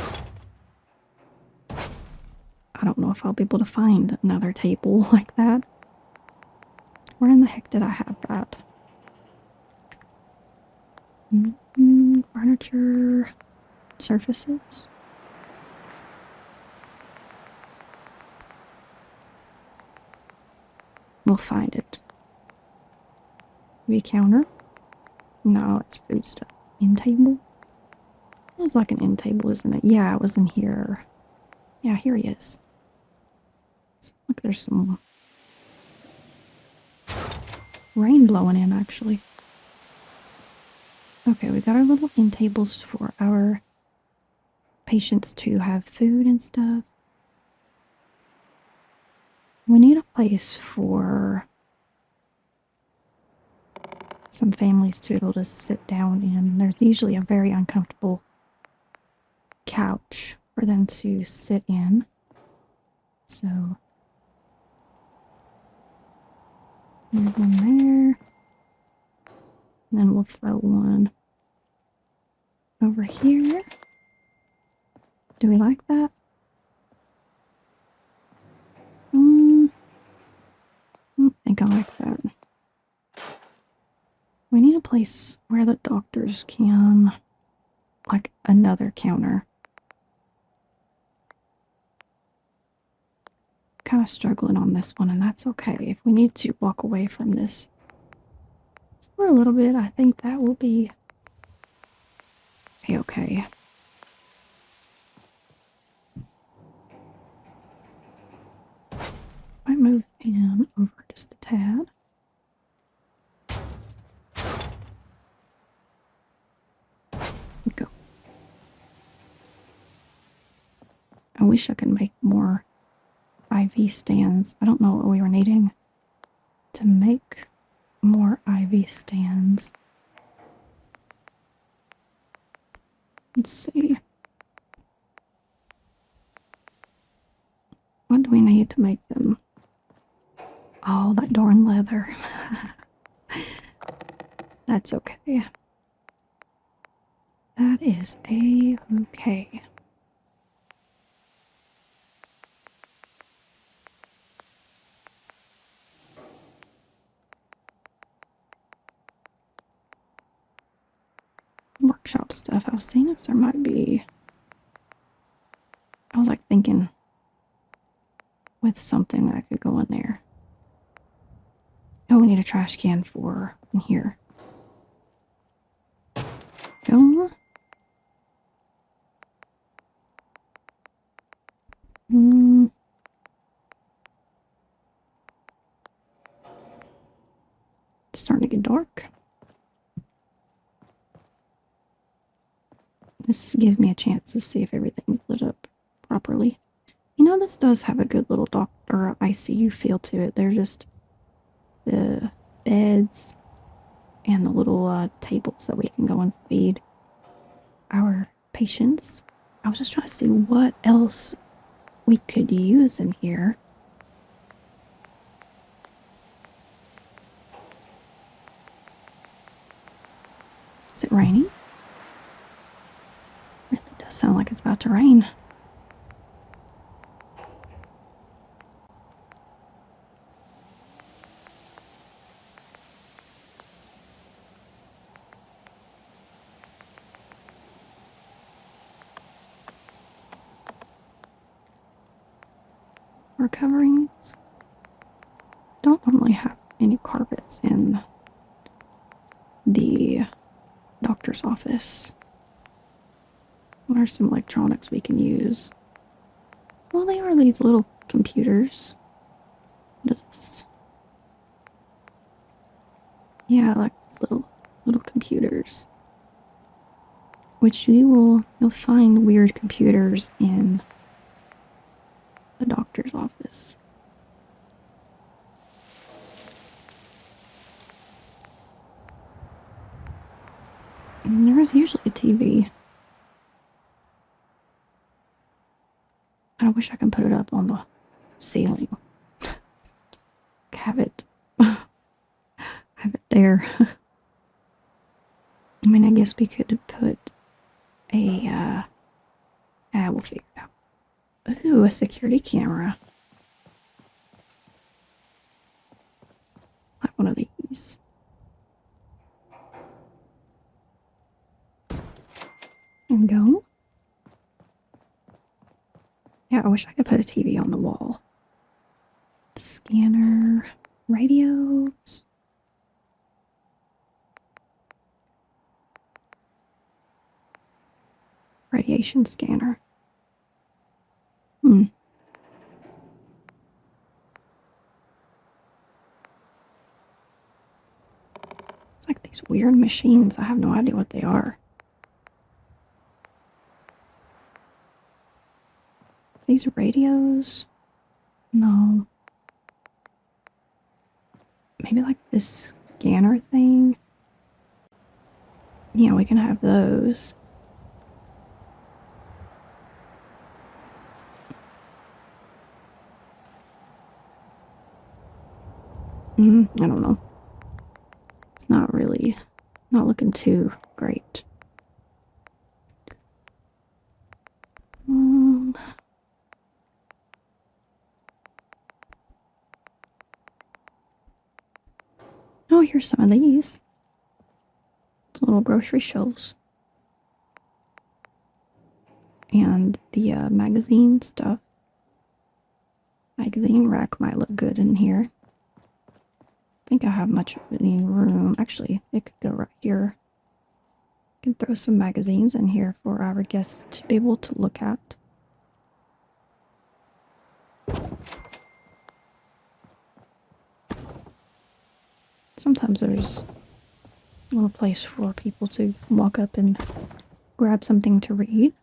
I don't know if I'll be able to find another table like that. Where in the heck did I have that? Furniture, surfaces. We'll find it. Maybe counter? No, it's food stuff. End table? It was like an end table, isn't it? Yeah, it was in here. Yeah, here he is. Look, there's some rain blowing in, actually. Okay, we got our little end tables for our patients to have food and stuff. We need a place for some families to be able to sit down in. There's usually a very uncomfortable couch for them to sit in. So, there's one there. And then we'll throw one over here. Do we like that? I don't think I like that. We need a place where the doctors can, like another counter. Kind of struggling on this one, and that's okay. If we need to walk away from this for a little bit, I think that will be okay. I move in over just a tad. Go. I wish I could make more IV stands. I don't know what we were needing to make more IV stands. Let's see. What do we need to make them? Oh, that darn leather. That's okay. That is a-okay. Workshop stuff. I was seeing if there might be... I was like thinking with something that could go in there. Oh, we need a trash can for in here. Go. It's starting to get dark. This gives me a chance to see if everything's lit up properly. You know, this does have a good little doctor ICU feel to it. They're just the beds and the little tables that we can go and feed our patients. I was just trying to see what else we could use in here. Is it raining? It really does sound like it's about to rain. Our coverings don't normally have any carpets in the doctor's office. What are some electronics we can use? Well, they are these little computers. What is this? Yeah, like these little computers. Which you'll find weird computers in the doctor's office. And there's usually a TV. up on the ceiling. Have it. Have it there. I mean, I guess we could put a, we'll figure it out. Ooh, a security camera. Like one of these. And go. Yeah, I wish I could put a TV on the wall. Scanner. Radios. Radiation scanner. It's like these weird machines. I have no idea what they are. These radios? No. Maybe like this scanner thing? Yeah, we can have those. I don't know. It's not looking too great. Oh, here's some of these. Little grocery shelves. And the magazine stuff. Magazine rack might look good in here. I think I have much of any room. Actually, it could go right here. I can throw some magazines in here for our guests to be able to look at. Sometimes there's a little place for people to walk up and grab something to read.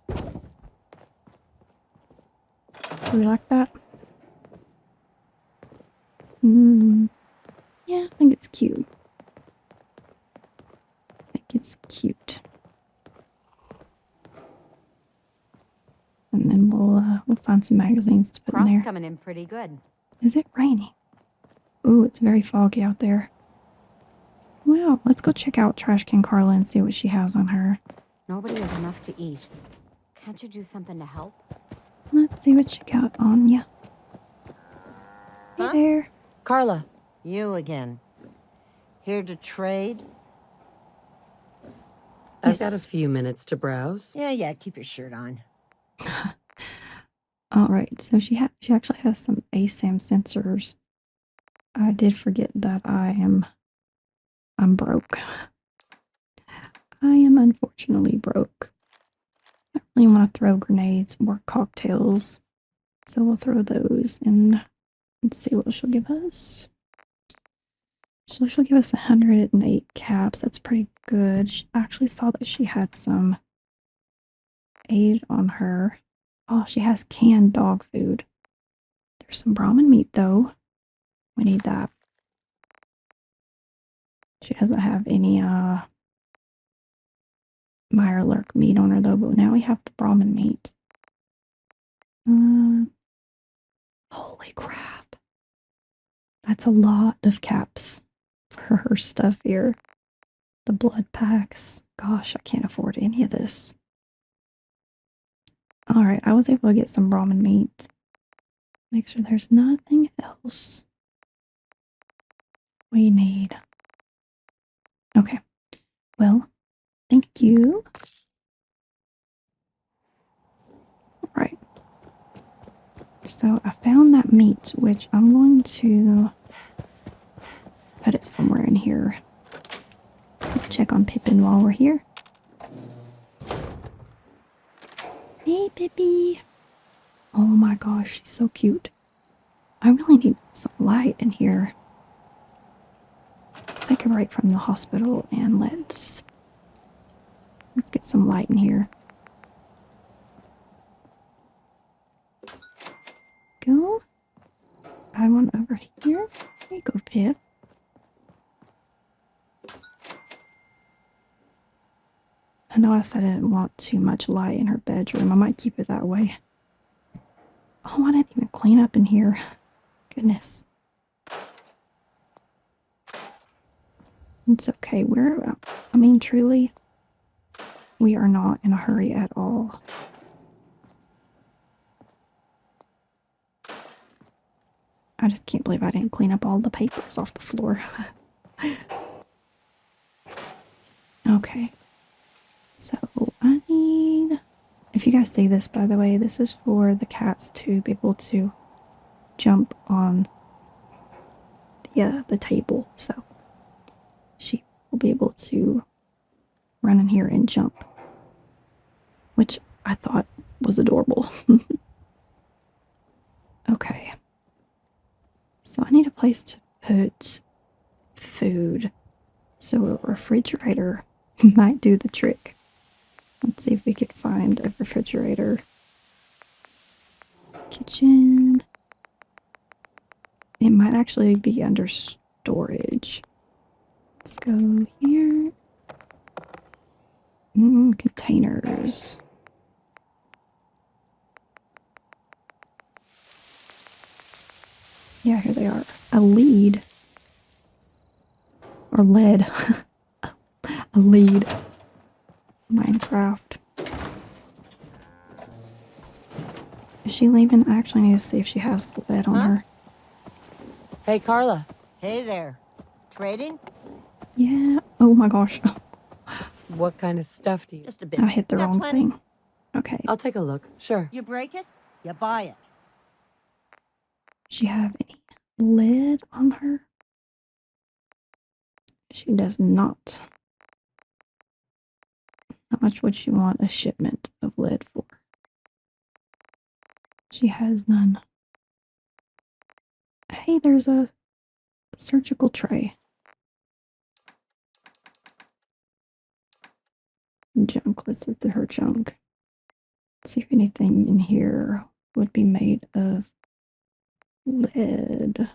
Do you like that? Yeah, I think it's cute. I think it's cute. And then we'll find some magazines to put in there. Crop's coming in pretty good. Is it raining? Ooh, it's very foggy out there. Well, let's go check out Trash Can Carla and see what she has on her. Nobody has enough to eat. Can't you do something to help? Let's see what she got on ya. Hey there. Carla. You again. Here to trade? I've got a few minutes to browse. Yeah, keep your shirt on. Alright, so she actually has some ASAM sensors. I did forget that I'm broke. I am unfortunately broke. I don't really want to throw grenades or cocktails. So we'll throw those in and see what she'll give us. So she'll give us 108 caps. That's pretty good. I actually saw that she had some aid on her. Oh, she has canned dog food. There's some Brahmin meat though. We need that. She doesn't have any Mirelurk meat on her though, but now we have the Brahmin meat. Holy crap. That's a lot of caps for her stuff here. The blood packs. Gosh, I can't afford any of this. Alright, I was able to get some Brahmin meat. Make sure there's nothing else we need. Okay. Well, thank you. Alright. So I found that meat, which I'm going to put it somewhere in here. Check on Pippen while we're here. Hey, Pippi. Oh my gosh, she's so cute. I really need some light in here. Let's take a break from the hospital and let's get some light in here. Go. I want over here. There you go, Pip. I know I said I didn't want too much light in her bedroom. I might keep it that way. Oh, I didn't even clean up in here. Goodness. It's okay. I mean, truly, we are not in a hurry at all. I just can't believe I didn't clean up all the papers off the floor. Okay. So I need, if you guys see this, by the way, this is for the cats to be able to jump on the table. So she will be able to run in here and jump, which I thought was adorable. Okay. So I need a place to put food. So a refrigerator might do the trick. Let's see if we could find a refrigerator. Kitchen. It might actually be under storage. Let's go here. Containers. Yeah, here they are. A lead. Or lead. A lead. Minecraft. Is she leaving? I actually need to see if she has lead on her. Hey, Carla. Hey there. Trading? Yeah. Oh my gosh. What kind of stuff do you... Just a bit. I hit the Got wrong plenty. thing. Okay. I'll take a look. Sure. You break it, you buy it. Does she have any lead on her? She does not. How much would she want a shipment of lead for? She has none. Hey, there's a surgical tray. Junk. Let's look at her junk. Let's see if anything in here would be made of lead.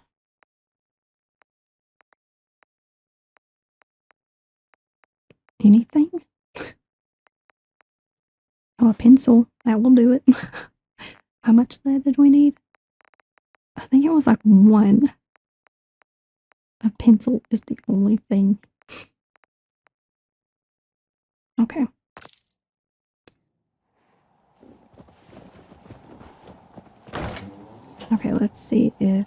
Anything? Oh, a pencil. That will do it. How much lead did we need? I think it was like 1. A pencil is the only thing. Okay. Okay, let's see if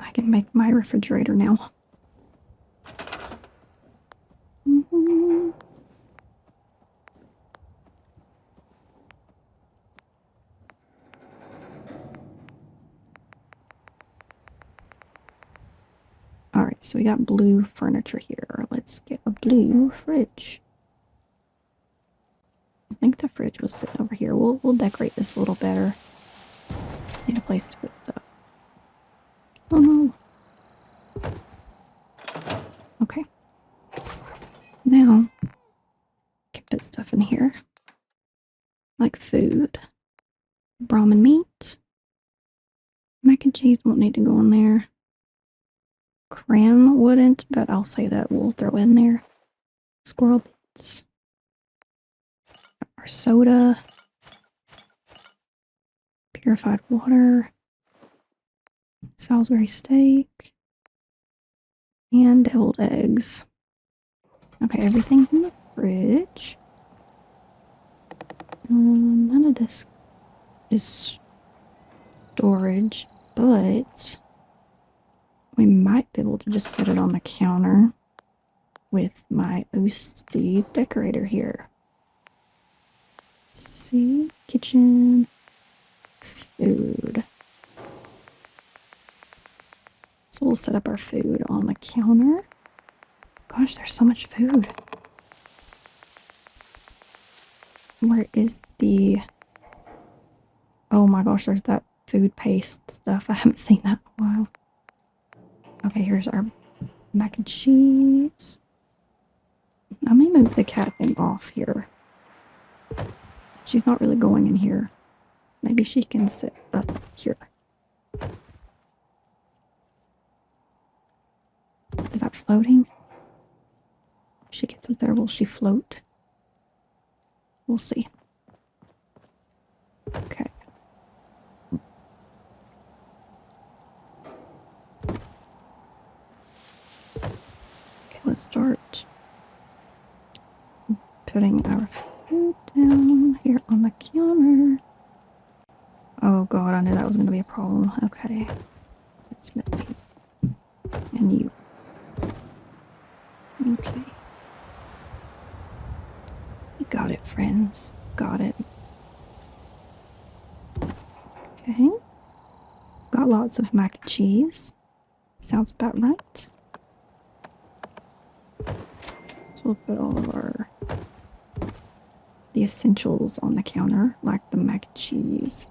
I can make my refrigerator now. Alright, so we got blue furniture here. Let's get a blue fridge. I think the fridge was sitting over here. We'll decorate this a little better. Just need a place to put stuff. Oh no. Okay. Now, I can put stuff in here. Like food. Brahmin meat. Mac and cheese won't need to go in there. Cran wouldn't, but I'll say that we'll throw in there. Squirrel bits. Our soda. Purified water. Salisbury steak. And deviled eggs. Okay, everything's in the fridge. None of this is storage, but we might be able to just set it on the counter with my OC decorator here. Let's see, kitchen, food. So we'll set up our food on the counter. Gosh, there's so much food. Where is the... Oh my gosh, there's that food paste stuff. I haven't seen that in a while. Okay, here's our mac and cheese. I'm gonna move the cat thing off here. She's not really going in here. Maybe she can sit up here. Is that floating? If she gets up there, will she float? We'll see. Okay. Okay, let's start putting our food down here on the counter. Oh god, I knew that was going to be a problem. Okay. It's me. And you. Okay. You got it, friends. Got it. Okay. Got lots of mac and cheese. Sounds about right. So we'll put all of the essentials on the counter, like the mac and cheese.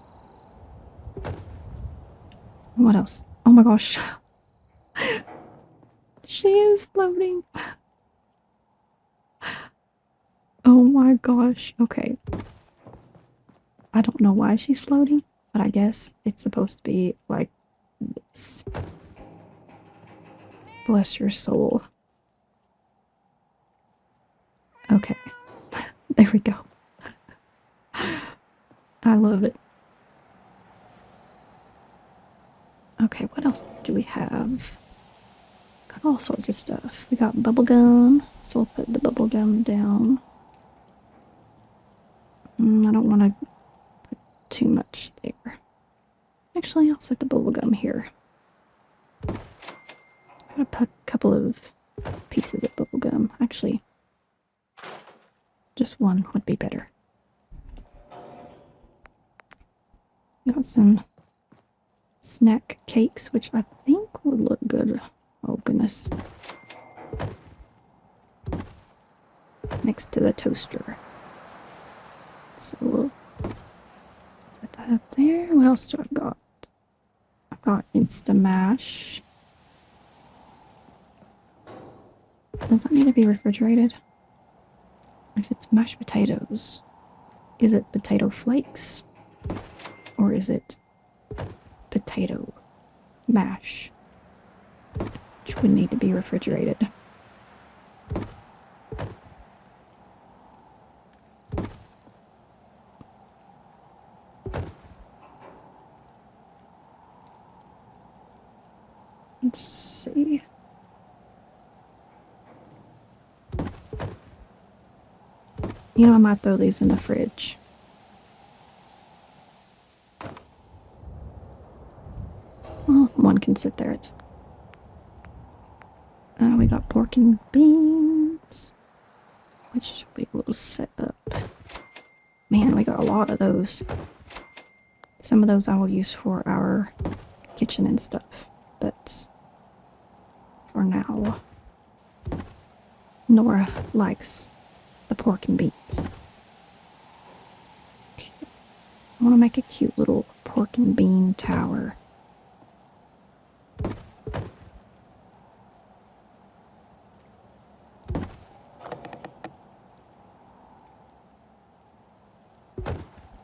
What else? Oh my gosh. She is floating. Oh my gosh. Okay. I don't know why she's floating, but I guess it's supposed to be like this. Bless your soul. Okay. There we go. I love it. Okay, what else do we have? Got all sorts of stuff. We got bubble gum, so we'll put the bubble gum down. I don't want to put too much there. Actually, I'll set the bubble gum here. I'm gonna put a couple of pieces of bubble gum. Actually, just one would be better. Got some snack cakes, which I think would look good. Oh goodness. Next to the toaster. So we'll set that up there. What else do I got? I've got Instamash. Does that need to be refrigerated? If it's mashed potatoes, is it potato flakes? Or is it potato mash? Which would need to be refrigerated. Let's see. You know, I might throw these in the fridge. Well, one can sit there. It's we got pork and beans, which we will set up. Man, we got a lot of those. Some of those I will use for our kitchen and stuff, but for now, Nora likes the pork and beans. Okay. I want to make a cute little pork and bean tower.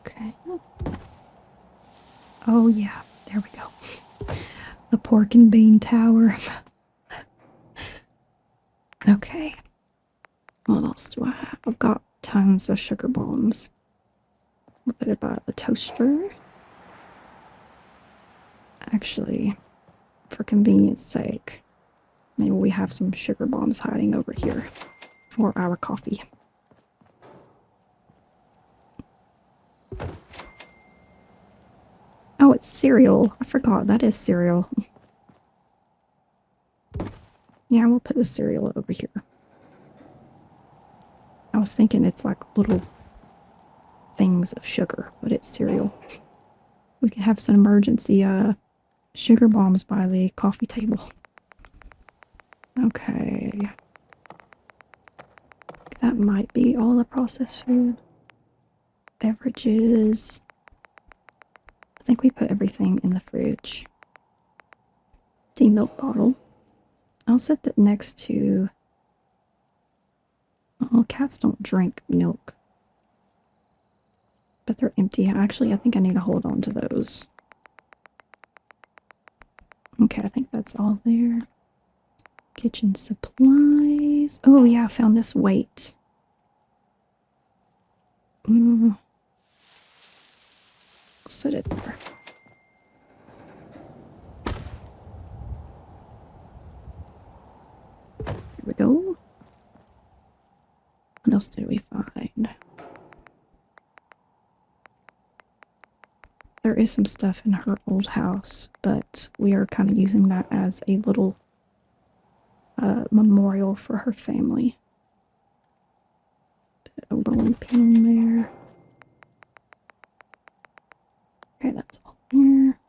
Okay. Oh yeah, there we go. The pork and bean tower. Okay. What else do I have? I've got tons of sugar bombs. A bit about the toaster. Actually, for convenience sake, maybe we have some sugar bombs hiding over here for our coffee. Oh, it's cereal. I forgot that is cereal. Yeah, we'll put the cereal over here. I was thinking it's like little things of sugar, but it's cereal. We could have some emergency sugar bombs by the coffee table. Okay. That might be all the processed food. Beverages. I think we put everything in the fridge. The milk bottle. I'll set that next to... Oh, cats don't drink milk. But they're empty. Actually, I think I need to hold on to those. Okay, I think that's all there. Kitchen supplies. Oh yeah, I found this weight. Set it there. Here we go. What else did we find? There is some stuff in her old house, but we are kind of using that as a little memorial for her family. Put a rolling pin there. Okay, that's all there.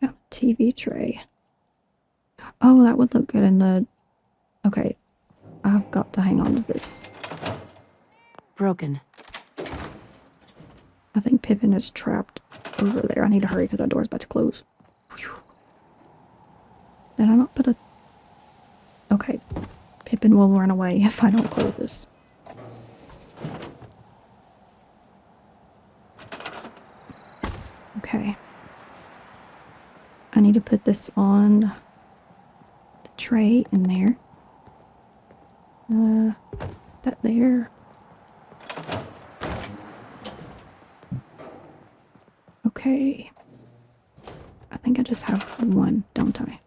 Got a TV tray. Oh, that would look good in the... Okay, I've got to hang on to this. Broken. I think Pippen is trapped over there. I need to hurry because that door's about to close. Whew. Did I not put a... Okay. Pippen will run away if I don't close this. Okay. I need to put this on the tray in there. That there. Okay. I think I just have one, don't I?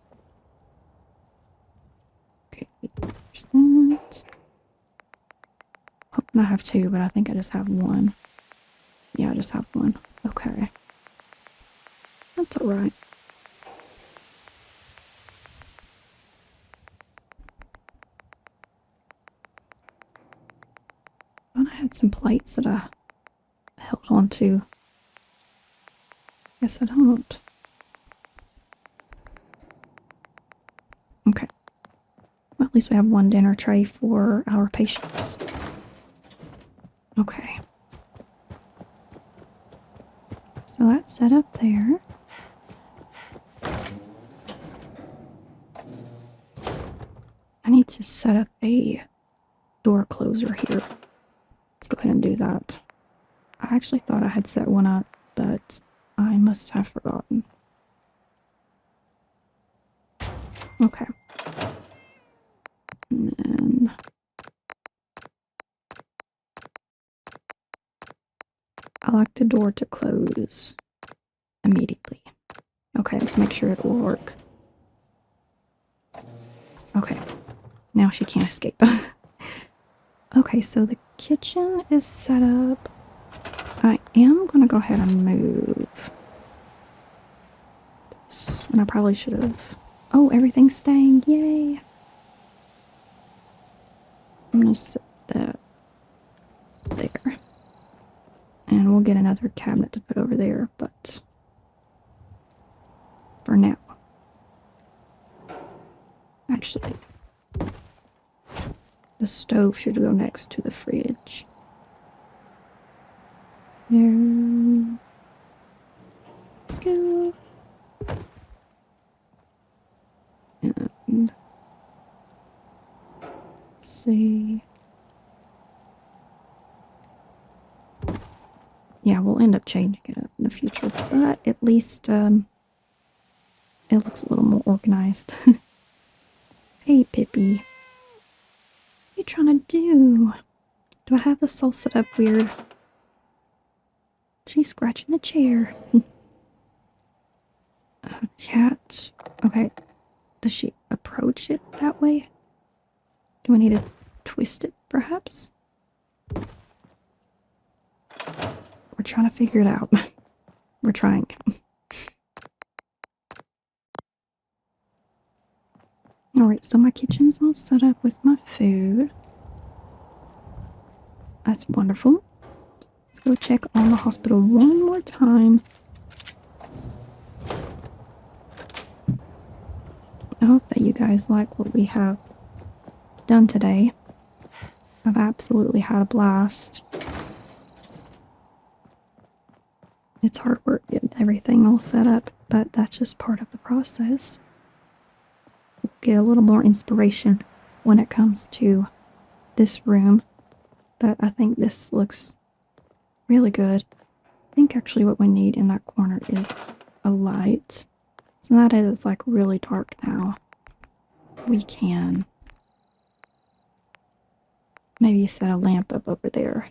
Okay, there's that. Hoping I have two, but I think I just have one. Yeah, I just have one. Okay. That's alright. Thought I had some plates that I held on to. Guess I don't. Okay. Well, at least we have one dinner tray for our patients. Okay. So that's set up there. I need to set up a door closer here. Let's go ahead and do that. I actually thought I had set one up, but I must have forgotten. Okay. And then... I like the door to close immediately. Okay, let's make sure it will work. Okay. Now she can't escape. Okay, so the kitchen is set up. I am going to go ahead and move this. And I probably should have... Oh, everything's staying. Yay. I'm going to set that there. And we'll get another cabinet to put over there, but for now. Actually, the stove should go next to the fridge. There we go. And let's see. Yeah, we'll end up changing it up in the future, but at least it looks a little more organized. Hey, Pippi. What are you trying to do? Do I have the soul set up weird? She's scratching the chair. A cat. Okay. Does she approach it that way? Do we need to twist it, perhaps? We're trying to figure it out. We're trying. Alright, so my kitchen's all set up with my food. That's wonderful. Let's go check on the hospital one more time. I hope that you guys like what we have done today. I've absolutely had a blast. It's hard work getting everything all set up, but that's just part of the process. We'll get a little more inspiration when it comes to this room, but I think this looks really good. I think actually what we need in that corner is a light. So that is like really dark now. We can maybe set a lamp up over there.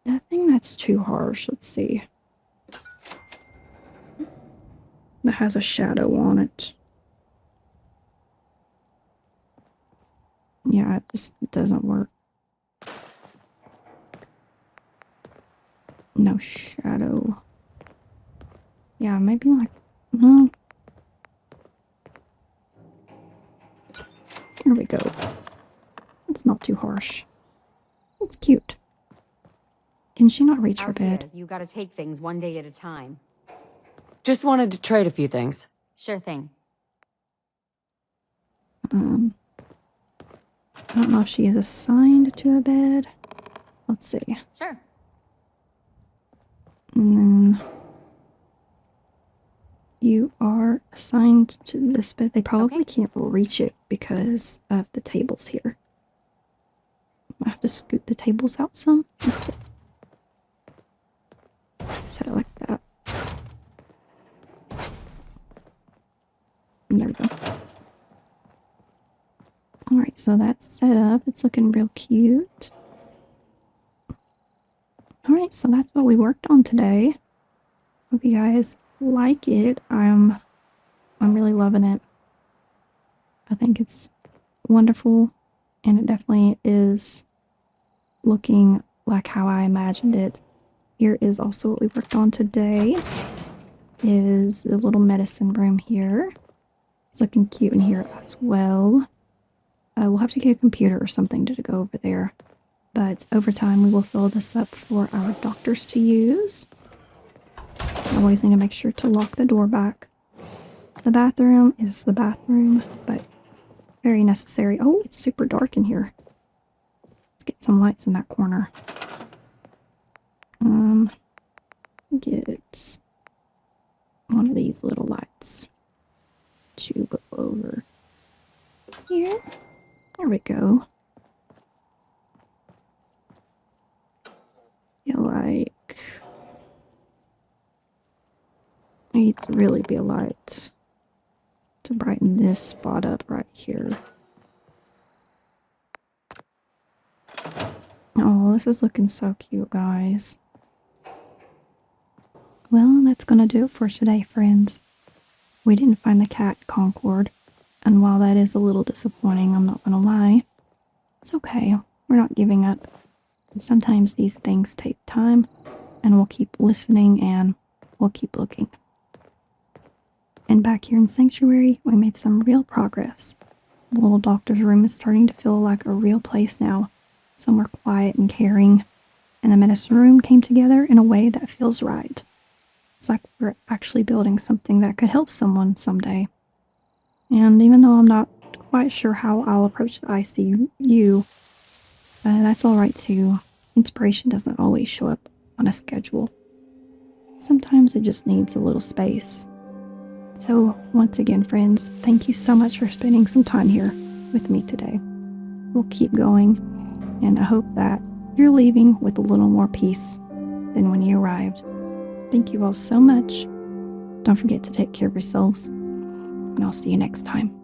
Nothing that's too harsh. Let's see. That has a shadow on it. Yeah, it just doesn't work. No shadow. Yeah, maybe like, no. Here we go. It's not too harsh. It's cute. Can she not reach her Out bed? here, you gotta take things one day at a time. Just wanted to trade a few things. Sure thing. I don't know if she is assigned to a bed. Let's see. Sure. And then you are assigned to this bed. They probably can't reach it because of the tables here. I have to scoot the tables out some. Let's see. Set it like that. And there we go. Alright, so that's set up. It's looking real cute. Alright, so that's what we worked on today. Hope you guys like it. I'm really loving it. I think it's wonderful, and it definitely is looking like how I imagined it. Here is also what we worked on today. Is the little medicine room here. It's looking cute in here as well. We'll have to get a computer or something to go over there. But over time, we will fill this up for our doctors to use. Always need to make sure to lock the door back. The bathroom is the bathroom, but very necessary. Oh, it's super dark in here. Let's get some lights in that corner. Get one of these little lights to go over here. There we go. Feel like needs to really be a light to brighten this spot up right here. Oh, this is looking so cute, guys. Well, that's gonna do it for today, friends. We didn't find the cat Concord, and while that is a little disappointing, I'm not gonna lie, it's okay. We're not giving up. And sometimes these things take time, and we'll keep listening and we'll keep looking. And back here in Sanctuary, we made some real progress. The little doctor's room is starting to feel like a real place now, somewhere quiet and caring, and the medicine room came together in a way that feels right. It's like we're actually building something that could help someone someday. And even though I'm not quite sure how I'll approach the ICU, that's alright too. Inspiration doesn't always show up on a schedule. Sometimes it just needs a little space. So, once again, friends, thank you so much for spending some time here with me today. We'll keep going, and I hope that you're leaving with a little more peace than when you arrived. Thank you all so much. Don't forget to take care of yourselves, and I'll see you next time.